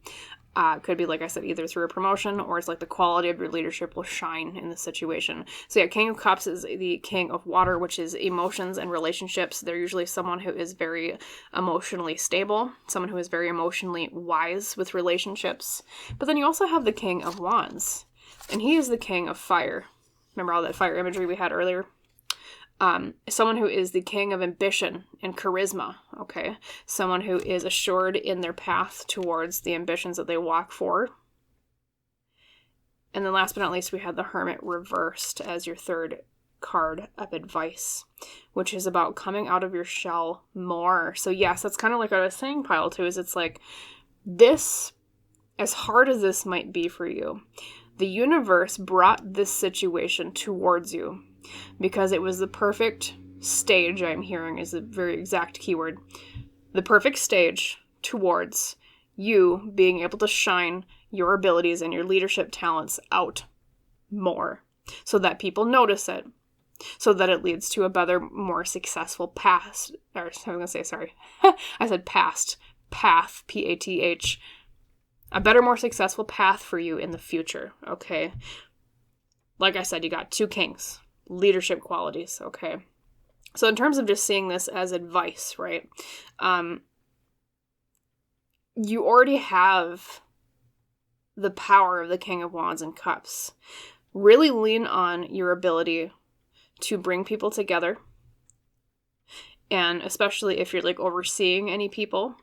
Could be, like I said, either through a promotion, or it's like the quality of your leadership will shine in the situation. So yeah, King of Cups is the King of Water, which is emotions and relationships. They're usually someone who is very emotionally stable, someone who is very emotionally wise with relationships. But then you also have the King of Wands, and he is the King of Fire. Remember all that fire imagery we had earlier? Someone who is the king of ambition and charisma, okay? Someone who is assured in their path towards the ambitions that they walk for. And then last but not least, we had the Hermit reversed as your 3rd card of advice, which is about coming out of your shell more. So yes, that's kind of like what I was saying, Pile 2, is it's like this, as hard as this might be for you, the universe brought this situation towards you because it was the perfect stage, I'm hearing is a very exact keyword, the perfect stage towards you being able to shine your abilities and your leadership talents out more so that people notice it, so that it leads to a better, more successful path, I said path, P-A-T-H, a better, more successful path for you in the future, okay? Like I said, you got 2 kings, leadership qualities, okay? So in terms of just seeing this as advice, right, you already have the power of the King of Wands and Cups. Really lean on your ability to bring people together. And especially if you're like overseeing any people,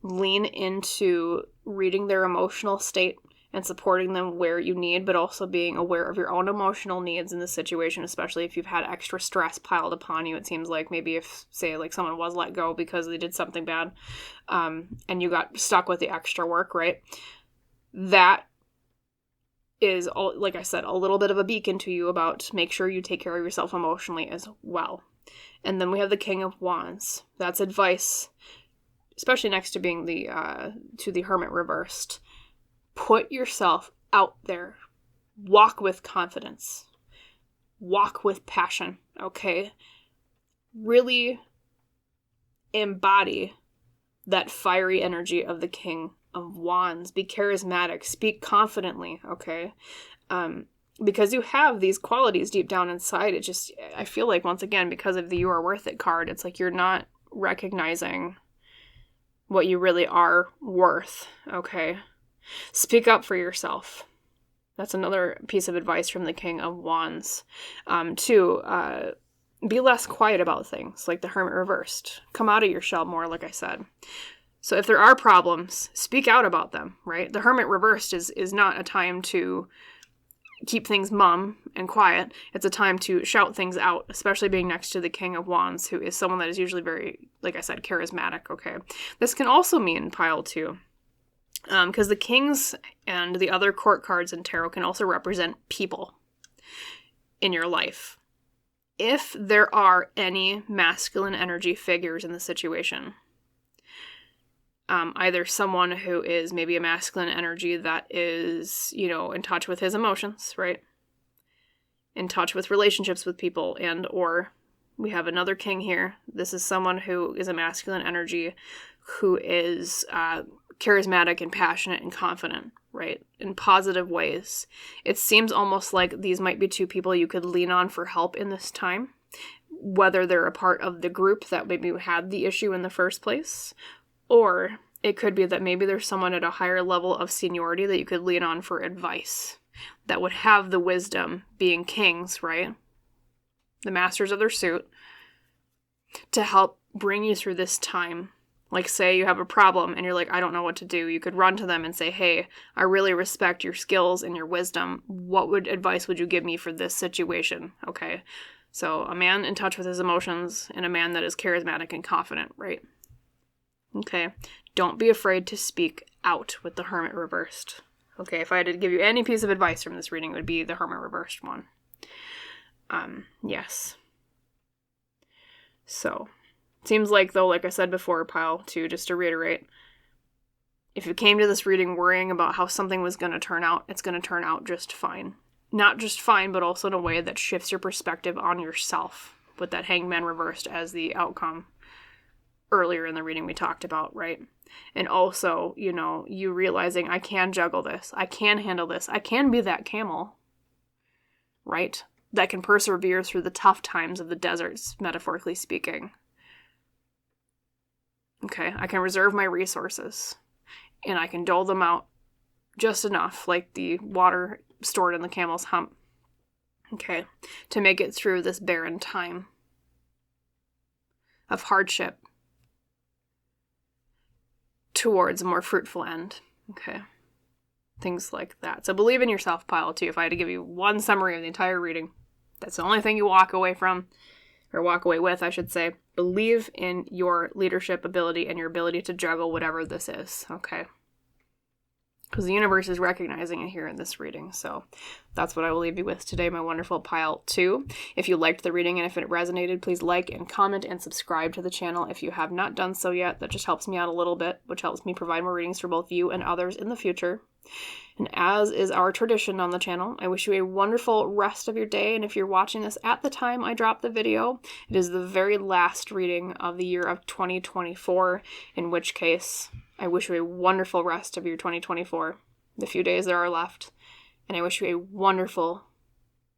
lean into reading their emotional state and supporting them where you need, but also being aware of your own emotional needs in the situation, especially if you've had extra stress piled upon you. It seems like maybe if, say, like someone was let go because they did something bad, and you got stuck with the extra work, right? That is, like I said, a little bit of a beacon to you about make sure you take care of yourself emotionally as well. And then we have the King of Wands. That's advice, especially next to being the Hermit reversed. Put yourself out there. Walk with confidence. Walk with passion, okay? Really embody that fiery energy of the King of Wands. Be charismatic. Speak confidently, okay? Because you have these qualities deep down inside. It just, I feel like, once again, because of the You Are Worth It card, it's like you're not recognizing what you really are worth, okay? Speak up for yourself. That's another piece of advice from the King of Wands. Be less quiet about things, like the Hermit reversed. Come out of your shell more, like I said. So if there are problems, speak out about them, right? The Hermit reversed is not a time to keep things mum and quiet. It's a time to shout things out, especially being next to the King of Wands, who is someone that is usually very, like I said, charismatic, okay? This can also mean pile 2. Because the kings and the other court cards in tarot can also represent people in your life. If there are any masculine energy figures in the situation, either someone who is maybe a masculine energy that is, in touch with his emotions, right? In touch with relationships with people, and or we have another king here. This is someone who is a masculine energy who is charismatic and passionate and confident, right? In positive ways. It seems almost like these might be 2 people you could lean on for help in this time, whether they're a part of the group that maybe had the issue in the first place, or it could be that maybe there's someone at a higher level of seniority that you could lean on for advice that would have the wisdom, being kings, right? The masters of their suit, to help bring you through this time. Like, say you have a problem and you're like, I don't know what to do. You could run to them and say, hey, I really respect your skills and your wisdom. What advice would you give me for this situation? Okay. So a man in touch with his emotions and a man that is charismatic and confident, right? Okay. Don't be afraid to speak out with the Hermit reversed. Okay. If I had to give you any piece of advice from this reading, it would be the Hermit reversed one. Yes. So, seems like, though, like I said before, pile 2, just to reiterate, if you came to this reading worrying about how something was going to turn out, it's going to turn out just fine. Not just fine, but also in a way that shifts your perspective on yourself, with that Hangman reversed as the outcome earlier in the reading we talked about, right? And also, you realizing, I can juggle this, I can handle this, I can be that camel, right? That can persevere through the tough times of the deserts, metaphorically speaking. Okay, I can reserve my resources, and I can dole them out just enough, like the water stored in the camel's hump, okay, to make it through this barren time of hardship towards a more fruitful end, okay? Things like that. So believe in yourself, pile 2. If I had to give you one summary of the entire reading, that's the only thing you walk away from, or walk away with, I should say. Believe in your leadership ability and your ability to juggle whatever this is, okay? because the universe is recognizing it here in this reading. So that's what I will leave you with today, my wonderful pile 2. If you liked the reading and if it resonated, please like and comment and subscribe to the channel if you have not done so yet. That just helps me out a little bit, which helps me provide more readings for both you and others in the future. And as is our tradition on the channel, I wish you a wonderful rest of your day. And if you're watching this at the time I dropped the video, it is the very last reading of the year of 2024, in which case I wish you a wonderful rest of your 2024, the few days there are left. And I wish you a wonderful,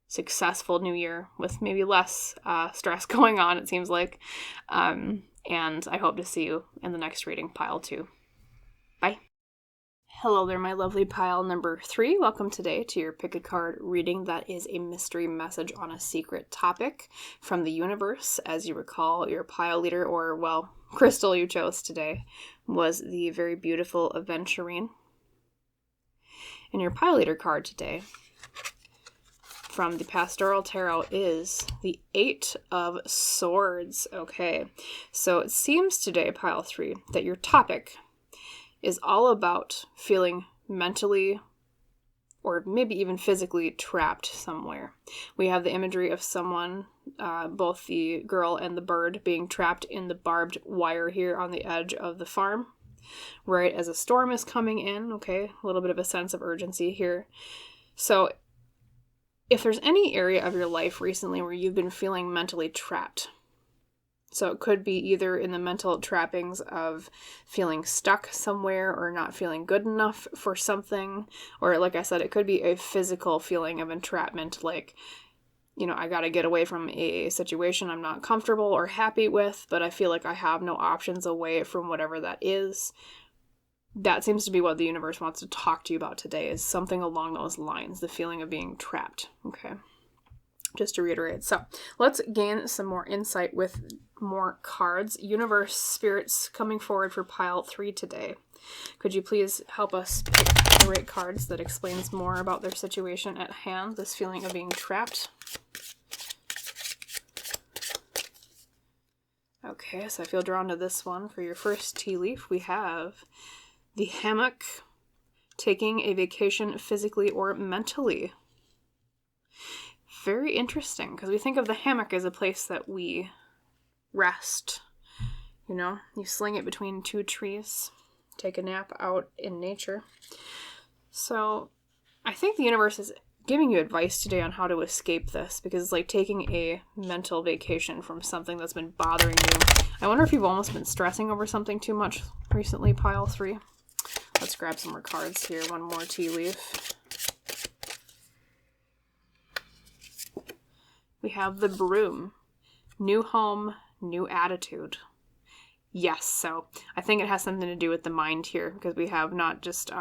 successful new year with maybe less stress going on, it seems like. And I hope to see you in the next reading, pile 2. Bye. Hello there, my lovely pile number 3. Welcome today to your pick a card reading that is a mystery message on a secret topic from the universe. As you recall, your pile leader, or, well, crystal you chose today, was the very beautiful Aventurine. And your pile leader card today from the Pastoral Tarot is the 8 of Swords. Okay, so it seems today, pile 3, that your topic is all about feeling mentally or maybe even physically trapped somewhere. We have the imagery of someone, both the girl and the bird, being trapped in the barbed wire here on the edge of the farm, right as a storm is coming in. Okay, a little bit of a sense of urgency here. So if there's any area of your life recently where you've been feeling mentally trapped, so it could be either in the mental trappings of feeling stuck somewhere or not feeling good enough for something, or like I said, it could be a physical feeling of entrapment, like, you know, I gotta get away from a situation I'm not comfortable or happy with, but I feel like I have no options away from whatever that is. That seems to be what the universe wants to talk to you about today, is something along those lines, the feeling of being trapped. Okay. Just to reiterate. So let's gain some more insight with more cards. Universe, spirits coming forward for pile 3 today. Could you please help us pick the right cards that explains more about their situation at hand, this feeling of being trapped? Okay, so I feel drawn to this one. For your first tea leaf, we have the hammock, taking a vacation physically or mentally. Very interesting, because we think of the hammock as a place that we rest. You know, you sling it between 2 trees, take a nap out in nature. So I think the universe is giving you advice today on how to escape this, because it's like taking a mental vacation from something that's been bothering you. I wonder if you've almost been stressing over something too much recently, pile 3. Let's grab some more cards here. One more tea leaf. We have the broom. New home, new attitude. Yes, so I think it has something to do with the mind here, because we have not just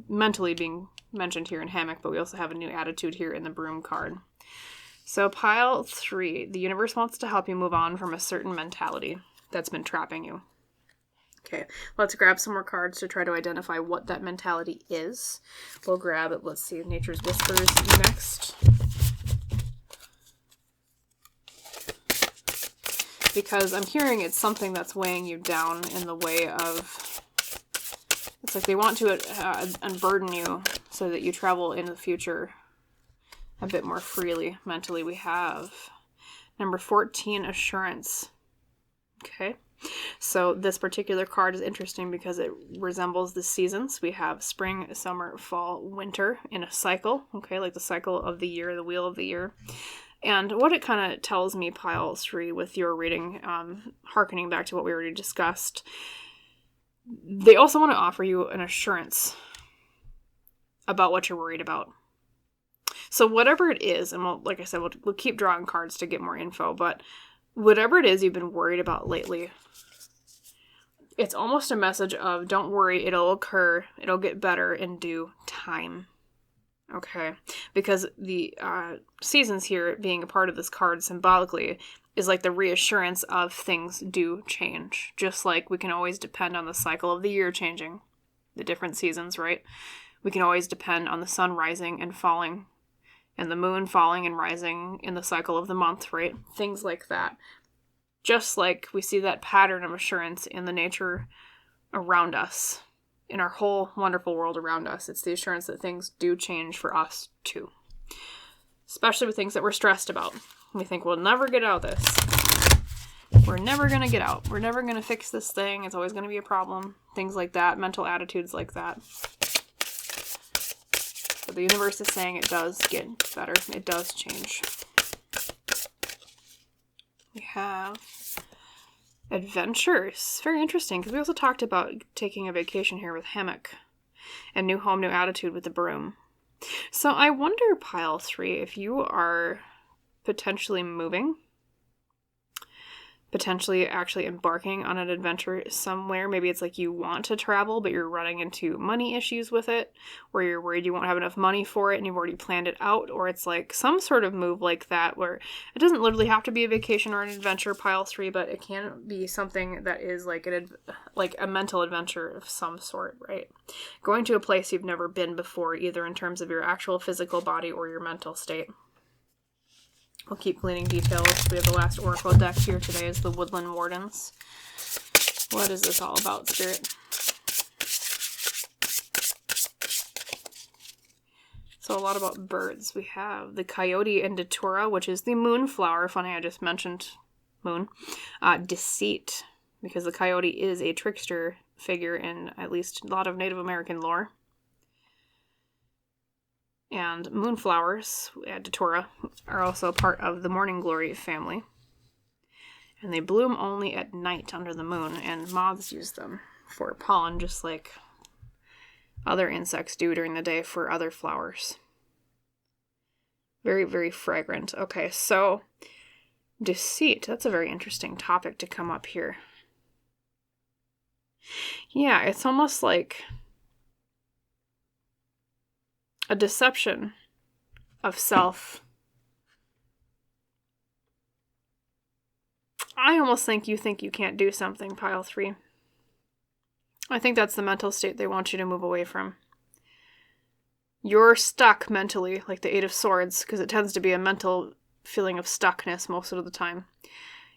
mentally being mentioned here in hammock, but we also have a new attitude here in the broom card. So pile 3, the universe wants to help you move on from a certain mentality that's been trapping you. Okay, let's grab some more cards to try to identify what that mentality is. We'll grab it, let's see, Nature's Whispers next. Because I'm hearing it's something that's weighing you down in the way of, it's like they want to unburden you so that you travel into the future a bit more freely mentally. We have number 14, Assurance. Okay, so this particular card is interesting because it resembles the seasons. We have spring, summer, fall, winter in a cycle. Okay, like the cycle of the year, the wheel of the year. And what it kind of tells me, pile 3, with your reading, hearkening back to what we already discussed, they also want to offer you an assurance about what you're worried about. So whatever it is, and we'll, like I said, we'll keep drawing cards to get more info, but whatever it is you've been worried about lately, it's almost a message of, don't worry, it'll occur, it'll get better in due time. Okay, because the seasons here being a part of this card symbolically is like the reassurance of things do change. Just like we can always depend on the cycle of the year changing, the different seasons, right? We can always depend on the sun rising and falling, and the moon falling and rising in the cycle of the month, right? Things like that. Just like we see that pattern of assurance in the nature around us in our whole wonderful world around us. It's the assurance that things do change for us too. Especially with things that we're stressed about. We think we'll never get out of this. We're never going to get out. We're never going to fix this thing. It's always going to be a problem. Things like that. Mental attitudes like that. But the universe is saying it does get better. It does change. We have adventures. Very interesting, because we also talked about taking a vacation here with hammock. And new home, new attitude with the broom. So I wonder, pile 3, if you are potentially moving, potentially actually embarking on an adventure somewhere. Maybe it's like you want to travel, but you're running into money issues with it, or you're worried you won't have enough money for it and you've already planned it out, or it's like some sort of move like that where it doesn't literally have to be a vacation or an adventure, pile 3, but it can be something that is like a mental adventure of some sort, right? Going to a place you've never been before, either in terms of your actual physical body or your mental state. We'll keep gleaning details. We have the last oracle deck here today is the Woodland Wardens. What is this all about, Spirit? So a lot about birds. We have the coyote and datura, which is the moonflower. Funny, I just mentioned moon. Deceit, because the coyote is a trickster figure in at least a lot of Native American lore. And moonflowers, datura, are also part of the morning glory family. And they bloom only at night under the moon, and moths use them for pollen, just like other insects do during the day for other flowers. Very, very fragrant. Okay, so deceit. That's a very interesting topic to come up here. Yeah, it's almost like a deception of self. I almost think you can't do something, pile 3. I think that's the mental state they want you to move away from. You're stuck mentally, like the 8 of Swords, because it tends to be a mental feeling of stuckness most of the time.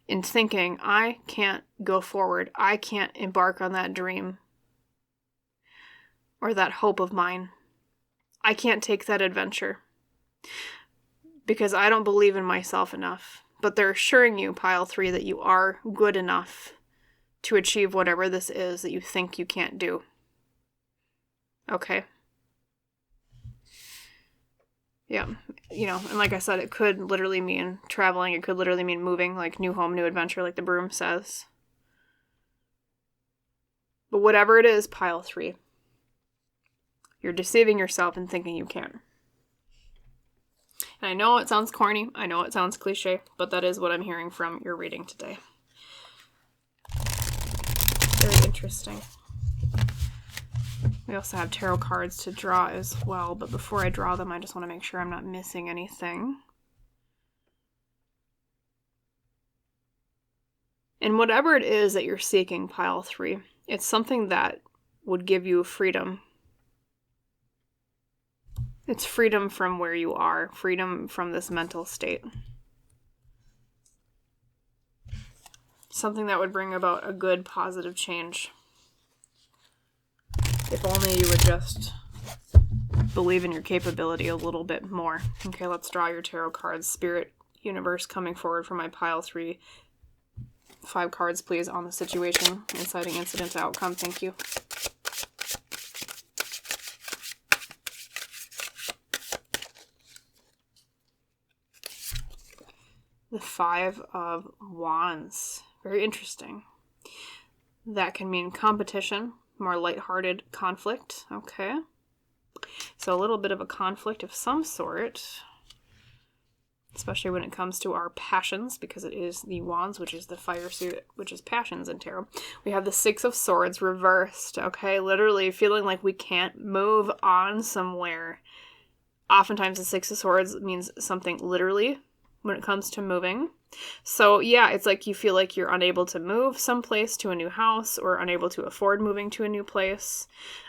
In thinking, I can't go forward. I can't embark on that dream. Or that hope of mine. I can't take that adventure because I don't believe in myself enough. But they're assuring you, pile 3, that you are good enough to achieve whatever this is that you think you can't do. Okay? Yeah. And like I said, it could literally mean traveling. It could literally mean moving, like new home, new adventure, like the broom says. But whatever it is, pile 3. You're deceiving yourself and thinking you can. And I know it sounds corny. I know it sounds cliche, but that is what I'm hearing from your reading today. Very interesting. We also have tarot cards to draw as well, but before I draw them, I just want to make sure I'm not missing anything. And whatever it is that you're seeking, pile 3, it's something that would give you freedom. It's freedom from where you are, freedom from this mental state. Something that would bring about a good, positive change. If only you would just believe in your capability a little bit more. Okay, let's draw your tarot cards. Spirit, universe coming forward for my pile 3. 5 cards, please, on the situation. Inciting incident to outcome. Thank you. The 5 of Wands. Very interesting. That can mean competition, more lighthearted conflict. Okay. So a little bit of a conflict of some sort, especially when it comes to our passions, because it is the Wands, which is the fire suit, which is passions in tarot. We have the 6 of Swords reversed. Okay. Literally feeling like we can't move on somewhere. Oftentimes the 6 of Swords means something literally when it comes to moving. So yeah, it's like you feel like you're unable to move someplace to a new house, or unable to afford moving to a new place.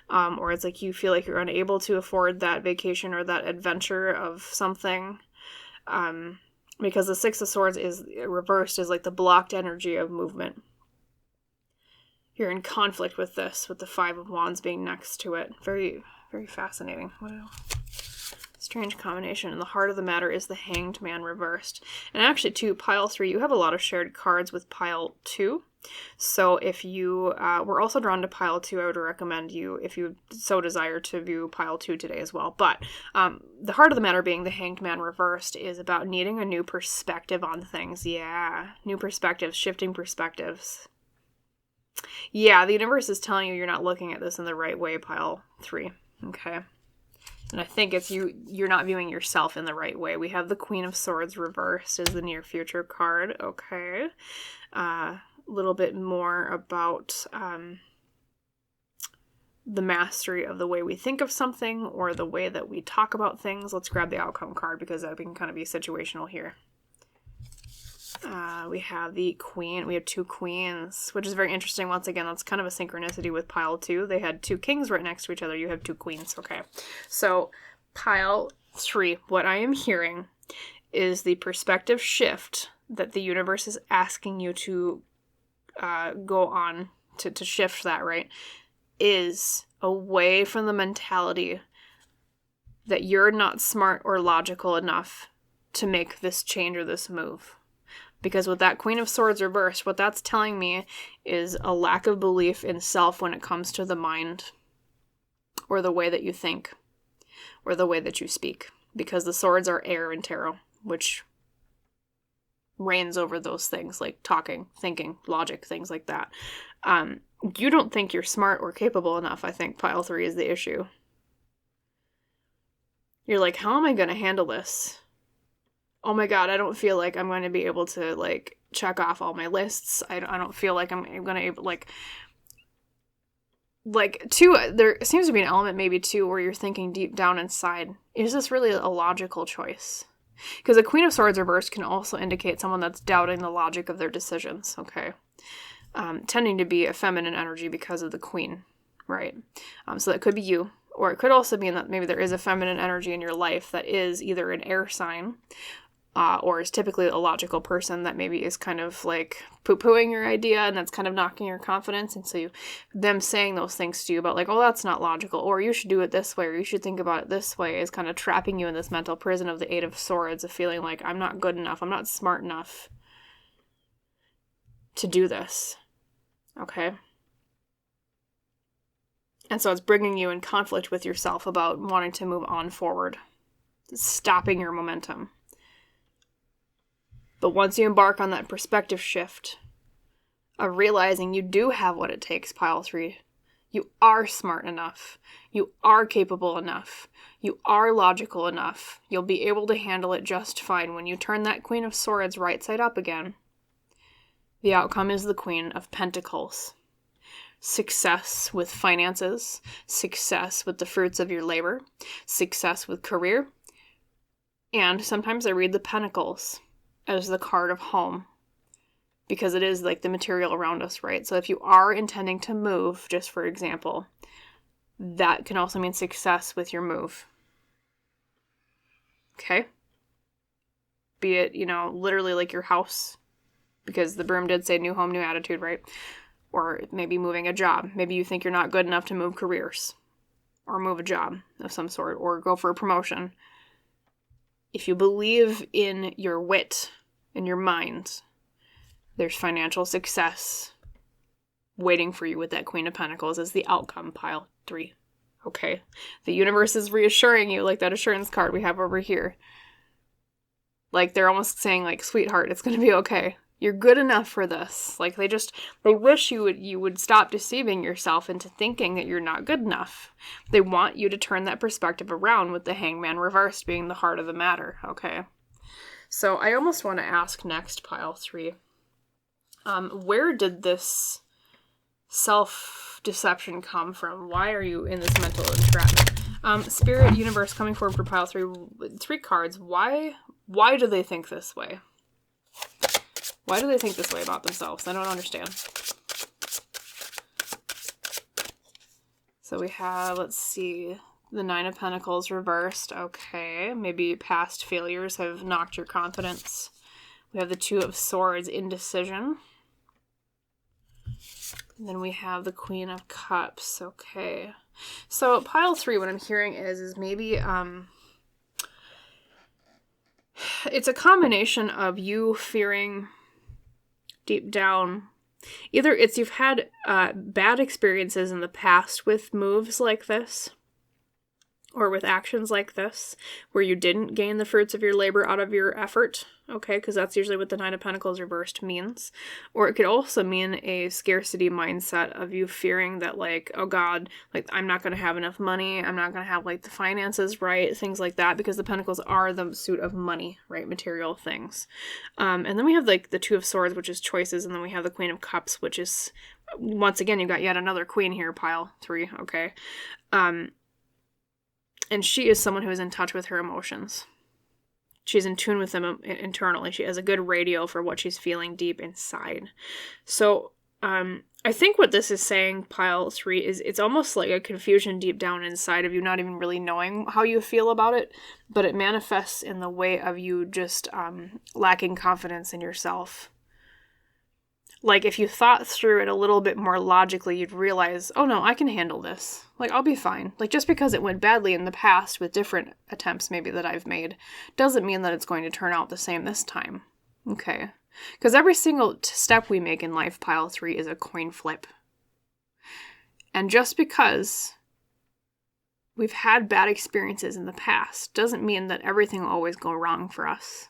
Or it's like you feel like you're unable to afford that vacation or that adventure of something. Because the 6 of Swords is reversed, is like the blocked energy of movement. You're in conflict with this, with the Five of Wands being next to it. Very, very fascinating. What a strange combination. And the heart of the matter is the Hanged Man reversed. And actually, too, pile 3, you have a lot of shared cards with pile 2. So if you were also drawn to pile 2, I would recommend you, if you so desire, to view pile 2 today as well. But the heart of the matter being the Hanged Man reversed is about needing a new perspective on things. Yeah, new perspectives, shifting perspectives. Yeah, the universe is telling you you're not looking at this in the right way, pile 3. Okay. And I think it's you're not viewing yourself in the right way. We have the Queen of Swords reversed as the near future card. Okay. Little bit more about the mastery of the way we think of something or the way that we talk about things. Let's grab the outcome card because that can kind of be situational here. We have the Queen. We have 2 Queens, which is very interesting. Once again, that's kind of a synchronicity with pile 2. They had 2 Kings right next to each other. You have 2 Queens. Okay. So pile 3, what I am hearing is the perspective shift that the universe is asking you to go on to shift that, right, is away from the mentality that you're not smart or logical enough to make this change or this move. Because with that Queen of Swords reversed, what that's telling me is a lack of belief in self when it comes to the mind or the way that you think or the way that you speak. Because the swords are air in tarot, which reigns over those things like talking, thinking, logic, things like that. You don't think you're smart or capable enough. I think pile 3 is the issue. You're like, how am I going to handle this? Oh my god, I don't feel like I'm going to be able to, like, check off all my lists. I don't feel like I'm going to, like, too, there seems to be an element maybe, too, where you're thinking deep down inside, is this really a logical choice? Because a Queen of Swords reversed can also indicate someone that's doubting the logic of their decisions, okay? Tending to be a feminine energy because of the Queen, right? So that could be you. Or it could also mean that maybe there is a feminine energy in your life that is either an air sign, or is typically a logical person that maybe is kind of like poo-pooing your idea and that's kind of knocking your confidence. And so them saying those things to you about like, oh, that's not logical, or you should do it this way, or you should think about it this way, is kind of trapping you in this mental prison of the Eight of Swords, of feeling like I'm not good enough, I'm not smart enough to do this. Okay? And so it's bringing you in conflict with yourself about wanting to move on forward, stopping your momentum. But once you embark on that perspective shift of realizing you do have what it takes, pile 3, you are smart enough, you are capable enough, you are logical enough, you'll be able to handle it just fine. When you turn that Queen of Swords right side up again, the outcome is the Queen of Pentacles. Success with finances, success with the fruits of your labor, success with career, and sometimes I read the Pentacles as the card of home, because it is like the material around us, right? So if you are intending to move, just for example, that can also mean success with your move. Okay? Be it, literally like your house, because the broom did say new home, new attitude, right? Or maybe moving a job. Maybe you think you're not good enough to move careers or move a job of some sort or go for a promotion. If you believe in your wit, in your mind, there's financial success waiting for you with that Queen of Pentacles as the outcome, pile 3. Okay? The universe is reassuring you, like that assurance card we have over here. Like they're almost saying, like, sweetheart, it's going to be okay. You're good enough for this. Like they wish you would stop deceiving yourself into thinking that you're not good enough. They want you to turn that perspective around with the Hangman reversed being the heart of the matter, okay? So I almost want to ask next, pile 3, where did this self-deception come from? Why are you in this mental entrapment? Spirit, universe, coming forward for pile 3 cards. Why do they think this way? Why do they think this way about themselves? I don't understand. So we have, let's see, the Nine of Pentacles reversed. Okay, maybe past failures have knocked your confidence. We have the Two of Swords, indecision. And then we have the Queen of Cups. Okay. So pile 3, what I'm hearing is maybe it's a combination of you fearing deep down, either it's you've had bad experiences in the past with moves like this, or with actions like this, where you didn't gain the fruits of your labor out of your effort, okay, because that's usually what the Nine of Pentacles reversed means. Or it could also mean a scarcity mindset of you fearing that, like, oh God, like, I'm not going to have enough money, I'm not going to have, like, the finances right, things like that, because the Pentacles are the suit of money, right, material things. And then we have, like, the Two of Swords, which is choices, and then we have the Queen of Cups, which is, once again, you've got yet another queen here, pile 3, okay. And she is someone who is in touch with her emotions. She's in tune with them internally. She has a good radio for what she's feeling deep inside. So I think what this is saying, pile 3, is it's almost like a confusion deep down inside of you, not even really knowing how you feel about it, but it manifests in the way of you just lacking confidence in yourself. Like, if you thought through it a little bit more logically, you'd realize, oh no, I can handle this. Like, I'll be fine. Like, just because it went badly in the past with different attempts maybe that I've made, doesn't mean that it's going to turn out the same this time. Okay. Because every single step we make in life, pile 3, is a coin flip. And just because we've had bad experiences in the past, doesn't mean that everything will always go wrong for us.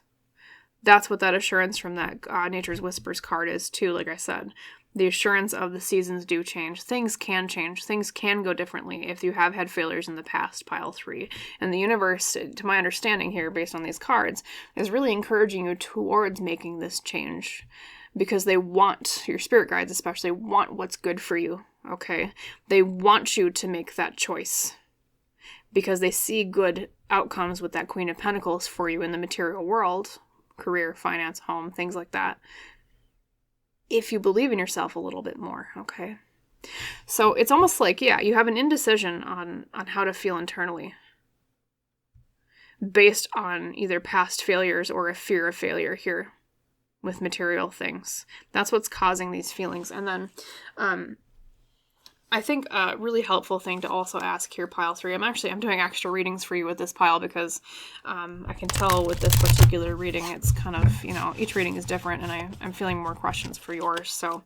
That's what that assurance from that Nature's Whispers card is too, like I said. The assurance of the seasons do change. Things can change. Things can go differently if you have had failures in the past, pile 3. And the universe, to my understanding here, based on these cards, is really encouraging you towards making this change. Because they want, your spirit guides especially, want what's good for you, okay? They want you to make that choice. Because they see good outcomes with that Queen of Pentacles for you in the material world. Career, finance, home, things like that. If you believe in yourself a little bit more, okay? So it's almost like, yeah, you have an indecision on how to feel internally based on either past failures or a fear of failure here with material things. That's what's causing these feelings. And then I think a really helpful thing to also ask here, pile 3, I'm doing extra readings for you with this pile because I can tell with this particular reading, it's kind of, each reading is different, and I'm feeling more questions for yours. So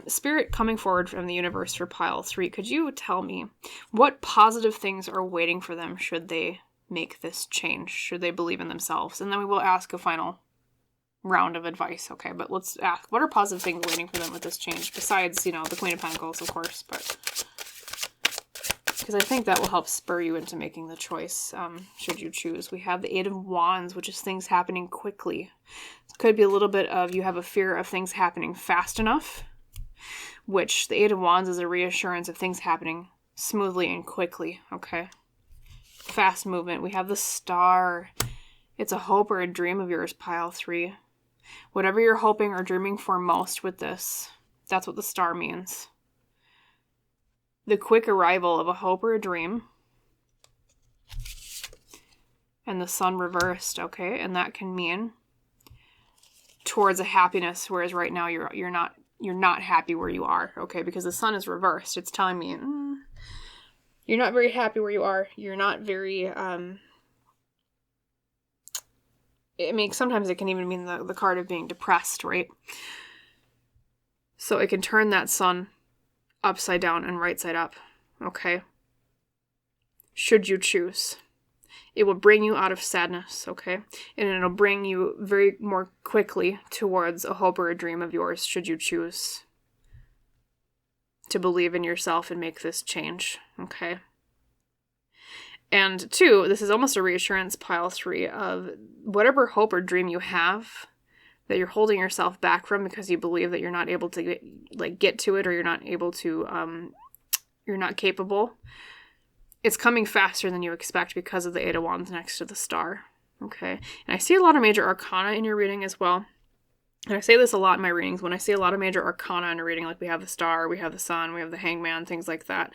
Spirit coming forward from the universe for pile 3, could you tell me what positive things are waiting for them should they make this change, should they believe in themselves? And then we will ask a final round of advice, okay? But let's ask, what are positive things waiting for them with this change, besides, the Queen of Pentacles, of course, but because I think that will help spur you into making the choice, should you choose. We have the Eight of Wands, which is things happening quickly. It could be a little bit of you have a fear of things happening fast enough, which the Eight of Wands is a reassurance of things happening smoothly and quickly, okay? Fast movement. We have the Star. It's a hope or a dream of yours, pile 3. Whatever you're hoping or dreaming for most with this, that's what the Star means. The quick arrival of a hope or a dream. And the Sun reversed, okay? And that can mean towards a happiness, whereas right now you're not happy where you are, okay? Because the Sun is reversed. It's telling me you're not very happy where you are. You're not very sometimes it can even mean the card of being depressed, right? So it can turn that Sun upside down and right side up, okay? Should you choose. It will bring you out of sadness, okay? And it'll bring you very more quickly towards a hope or a dream of yours, should you choose to believe in yourself and make this change, okay? And 2, this is almost a reassurance, pile 3, of whatever hope or dream you have that you're holding yourself back from because you believe that you're not able to get to it, or you're not able to, you're not capable. It's coming faster than you expect because of the Eight of Wands next to the Star, okay? And I see a lot of major arcana in your reading as well. And I say this a lot in my readings. When I see a lot of major arcana in a reading, like we have the Star, we have the Sun, we have the Hangman, things like that,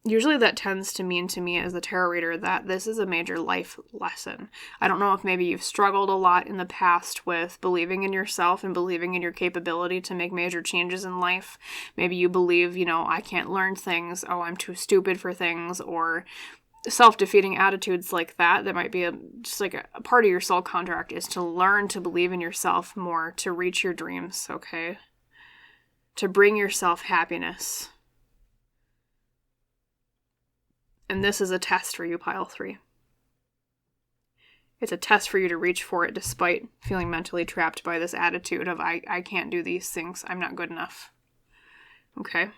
usually that tends to mean to me as the tarot reader that this is a major life lesson. I don't know if maybe you've struggled a lot in the past with believing in yourself and believing in your capability to make major changes in life. Maybe you believe, I can't learn things, I'm too stupid for things, or self-defeating attitudes like that. That might be just like a part of your soul contract is to learn to believe in yourself more, to reach your dreams, okay? To bring yourself happiness. And this is a test for you, pile 3. It's a test for you to reach for it despite feeling mentally trapped by this attitude of, I can't do these things. I'm not good enough. Okay?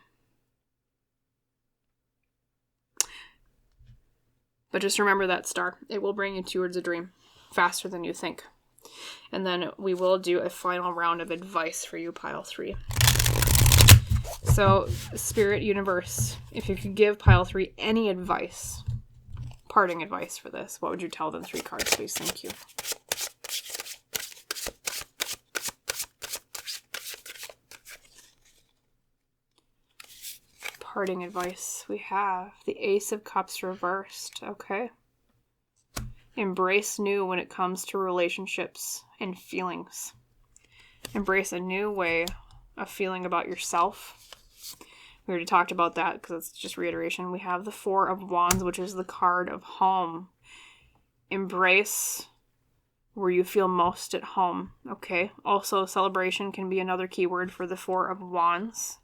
But just remember that star. It will bring you towards a dream faster than you think. And then we will do a final round of advice for you, pile 3. So, Spirit Universe, if you could give pile 3 any advice, parting advice for this, what would you tell them? 3 cards, please. Thank you. Parting advice. We have the Ace of Cups reversed. Okay. Embrace new when it comes to relationships and feelings. Embrace a new way of feeling about yourself. We already talked about that because it's just reiteration. We have the 4 of Wands, which is the card of home. Embrace where you feel most at home. Okay. Also, celebration can be another keyword for the 4 of Wands.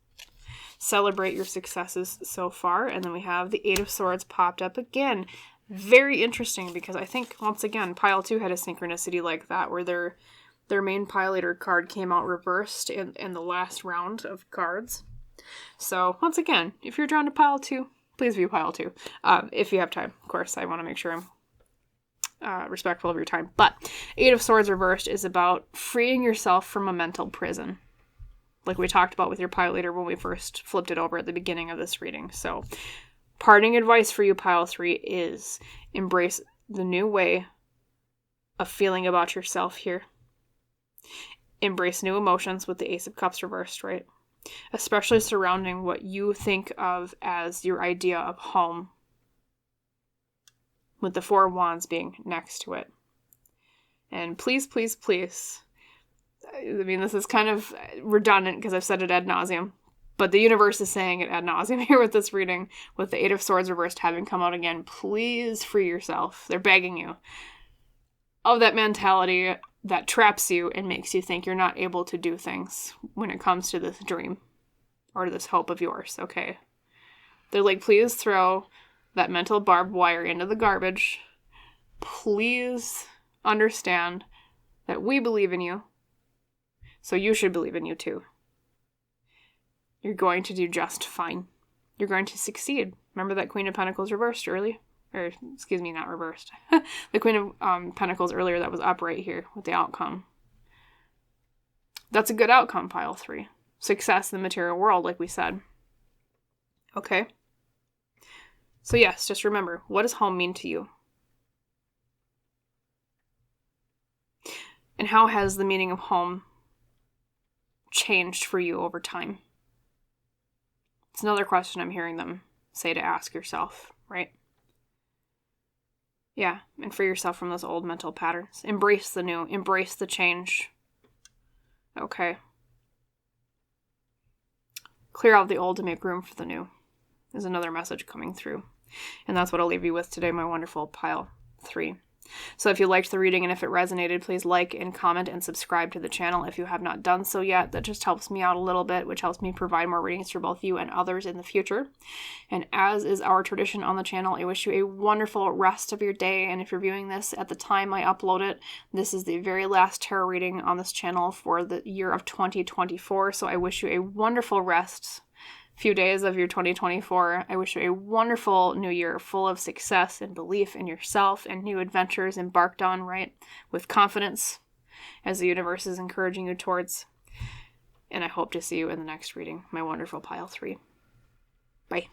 Celebrate your successes so far. And then we have the 8 of Swords popped up again. Very interesting because I think, once again, pile 2 had a synchronicity like that where their main pile leader card came out reversed in the last round of cards. So, once again, if you're drawn to pile 2, please view pile 2. If you have time, of course. I want to make sure I'm respectful of your time. But 8 of Swords reversed is about freeing yourself from a mental prison. Like we talked about with your pile leader when we first flipped it over at the beginning of this reading. So, parting advice for you, pile 3, is embrace the new way of feeling about yourself here. Embrace new emotions with the Ace of Cups reversed, right? Especially surrounding what you think of as your idea of home, with the 4 of Wands being next to it. And please, please, please, I mean, this is kind of redundant because I've said it ad nauseum, but the universe is saying it ad nauseum here with this reading, with the 8 of Swords reversed having come out again. Please free yourself. They're begging you of that mentality that traps you and makes you think you're not able to do things when it comes to this dream or to this hope of yours, okay? They're like, please throw that mental barbed wire into the garbage. Please understand that we believe in you, so you should believe in you too. You're going to do just fine. You're going to succeed. Remember that Queen of Pentacles reversed early? Or, excuse me, not reversed. The Queen of Pentacles earlier that was up right here with the outcome. That's a good outcome, pile 3. Success in the material world, like we said. Okay? So yes, just remember, what does home mean to you? And how has the meaning of home changed for you over time? It's another question I'm hearing them say to ask yourself, right? Yeah, and free yourself from those old mental patterns. Embrace the new. Embrace the change. Okay. Clear out the old to make room for the new is another message coming through. And that's what I'll leave you with today, my wonderful pile 3. So if you liked the reading and if it resonated, please like and comment and subscribe to the channel if you have not done so yet. That just helps me out a little bit, which helps me provide more readings for both you and others in the future. And as is our tradition on the channel, I wish you a wonderful rest of your day. And if you're viewing this at the time I upload it, this is the very last tarot reading on this channel for the year of 2024. So I wish you a wonderful rest. Few days of your 2024. I wish you a wonderful new year full of success and belief in yourself and new adventures embarked on, right? With confidence as the universe is encouraging you towards. And I hope to see you in the next reading, my wonderful pile 3. Bye.